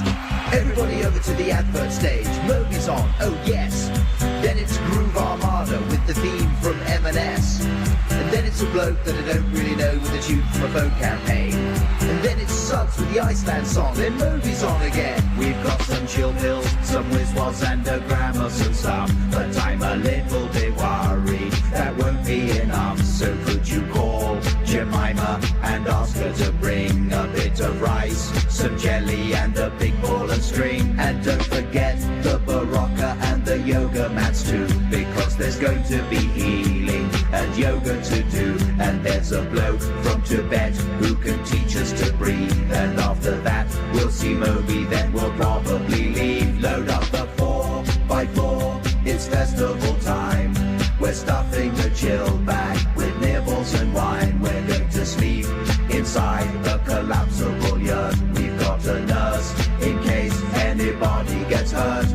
Everybody over to the advert stage. Moby's on, oh yes. Then it's Groove Armada with the theme from M&S. And then it's a bloke that I don't really know with a tune from a phone campaign. And then it's Subs with the Iceland song. Then Moby's on again. We've got some chill pills, some whiz-was and a Grammars and stuff. But I'm a little bit worried that won't be enough. So could you call Jemima and ask her to bring a bit of rice, some jelly and a big ball and string. And don't forget the Barocca and the yoga mats too, because there's going to be healing and yoga to do. And there's a bloke from Tibet who can teach us to breathe. And after that we'll see Moby, then we'll probably leave. Load up the 4x4, it's festival time. We're stuffing the chill bag with nibbles and wine. We're going to sleep inside the collapsible yurt. We've got a nurse in case anybody gets hurt.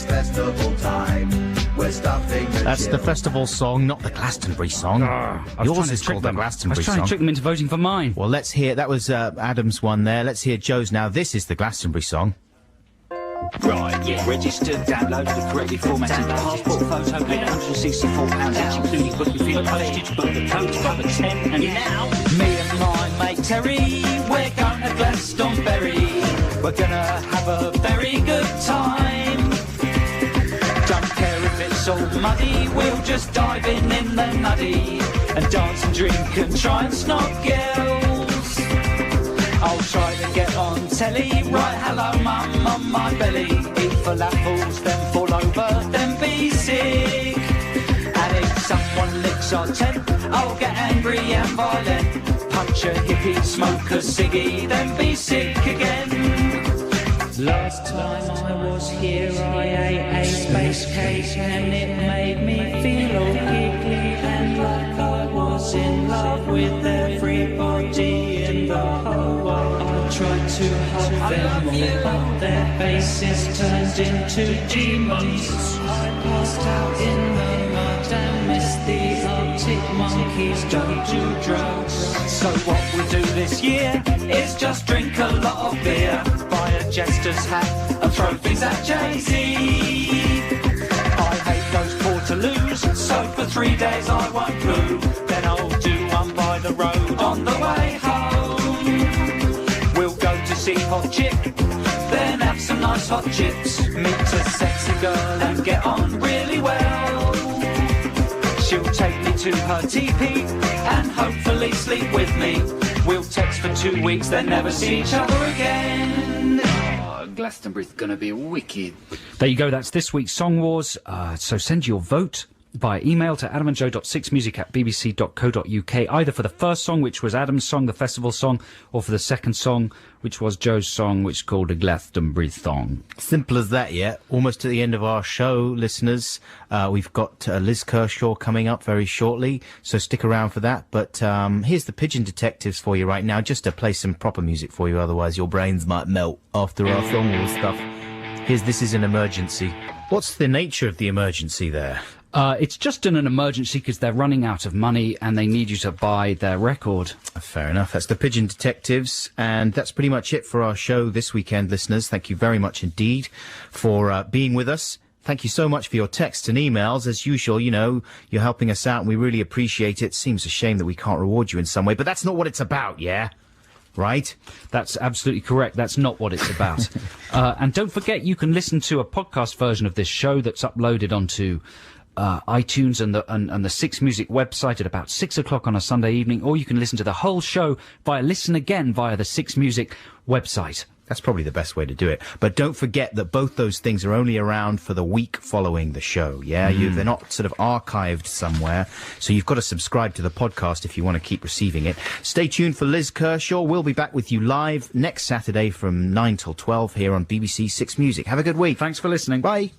it's festival time. We're stuffing the That's the chill. festival song, not the Glastonbury song. Yours is called the I was Glastonbury trying song. to trick them into voting for mine. Well, let's hear. That was Adam's one there. Let's hear Joe's now. This is the Glastonbury song. Right, yeah. Registered, download the correctly formatted passport photo, paid £164 each, including booking fee and postage, book the coach by the 10 and now. Me and my mate Terry, we're going to Glastonbury. We're gonna have a very good time. Don't care if it's all muddy, we'll just dive in the nuddy and dance and drink and try and snog girls. I'll try to get on telly, right, hello mum on my belly. Eat falafels, then fall over, then be sick. And if someone licks our tent, I'll get angry and violent. Punch a hippie, smoke a ciggy, then be sick again. Last time I was here, I ate a space cake and it made me feel all giggly and like I was in love with everybody in the whole world. I tried to hug them all, but their faces turned into demons. I passed out in the mud and missed the Arctic monkeys. Don't do drugs. So what we do this year is just drink a lot of beer, buy a jester's hat and throw things at Jay-Z. I hate those Portaloos, so for 3 days I won't poo. Then I'll do one by the road on the way home. We'll go to see Hot Chick, then have some nice hot chips. Meet a sexy girl and get on really well. She'll take me to her teepee and hopefully sleep with me. We'll text for 2 weeks, then never see each other again. Oh, Glastonbury's gonna be wicked. There you go, that's this week's Song Wars. So send your vote via email to adamandjoe.6music@bbc.co.uk, either for the first song, which was Adam's song, the festival song, or for the second song, which was Joe's song, which is called a Glastonbury song. Simple as that, yeah. Almost at the end of our show, listeners. We've got Liz Kershaw coming up very shortly, so stick around for that. But here's the Pigeon Detectives for you right now, just to play some proper music for you, otherwise your brains might melt after our Song Wars stuff. This is an emergency. What's the nature of the emergency there? It's just an emergency because they're running out of money and they need you to buy their record. Fair enough. That's the Pigeon Detectives, and that's pretty much it for our show this weekend, listeners. Thank you very much indeed for being with us. Thank you so much for your texts and emails. As usual, you know, you're helping us out and we really appreciate it. Seems a shame that we can't reward you in some way, but that's not what it's about, yeah? Right? That's absolutely correct. That's not what it's about. And don't forget, you can listen to a podcast version of this show that's uploaded onto iTunes and the Six Music website at about 6 o'clock on a Sunday evening, or you can listen to the whole show listen again via the Six Music website. That's probably the best way to do it. But don't forget that both those things are only around for the week following the show, yeah? They're not sort of archived somewhere, so you've got to subscribe to the podcast if you want to keep receiving it. Stay tuned for Liz Kershaw. We'll be back with you live next Saturday from 9 till 12 here on BBC Six Music. Have a good week. Thanks for listening. Bye.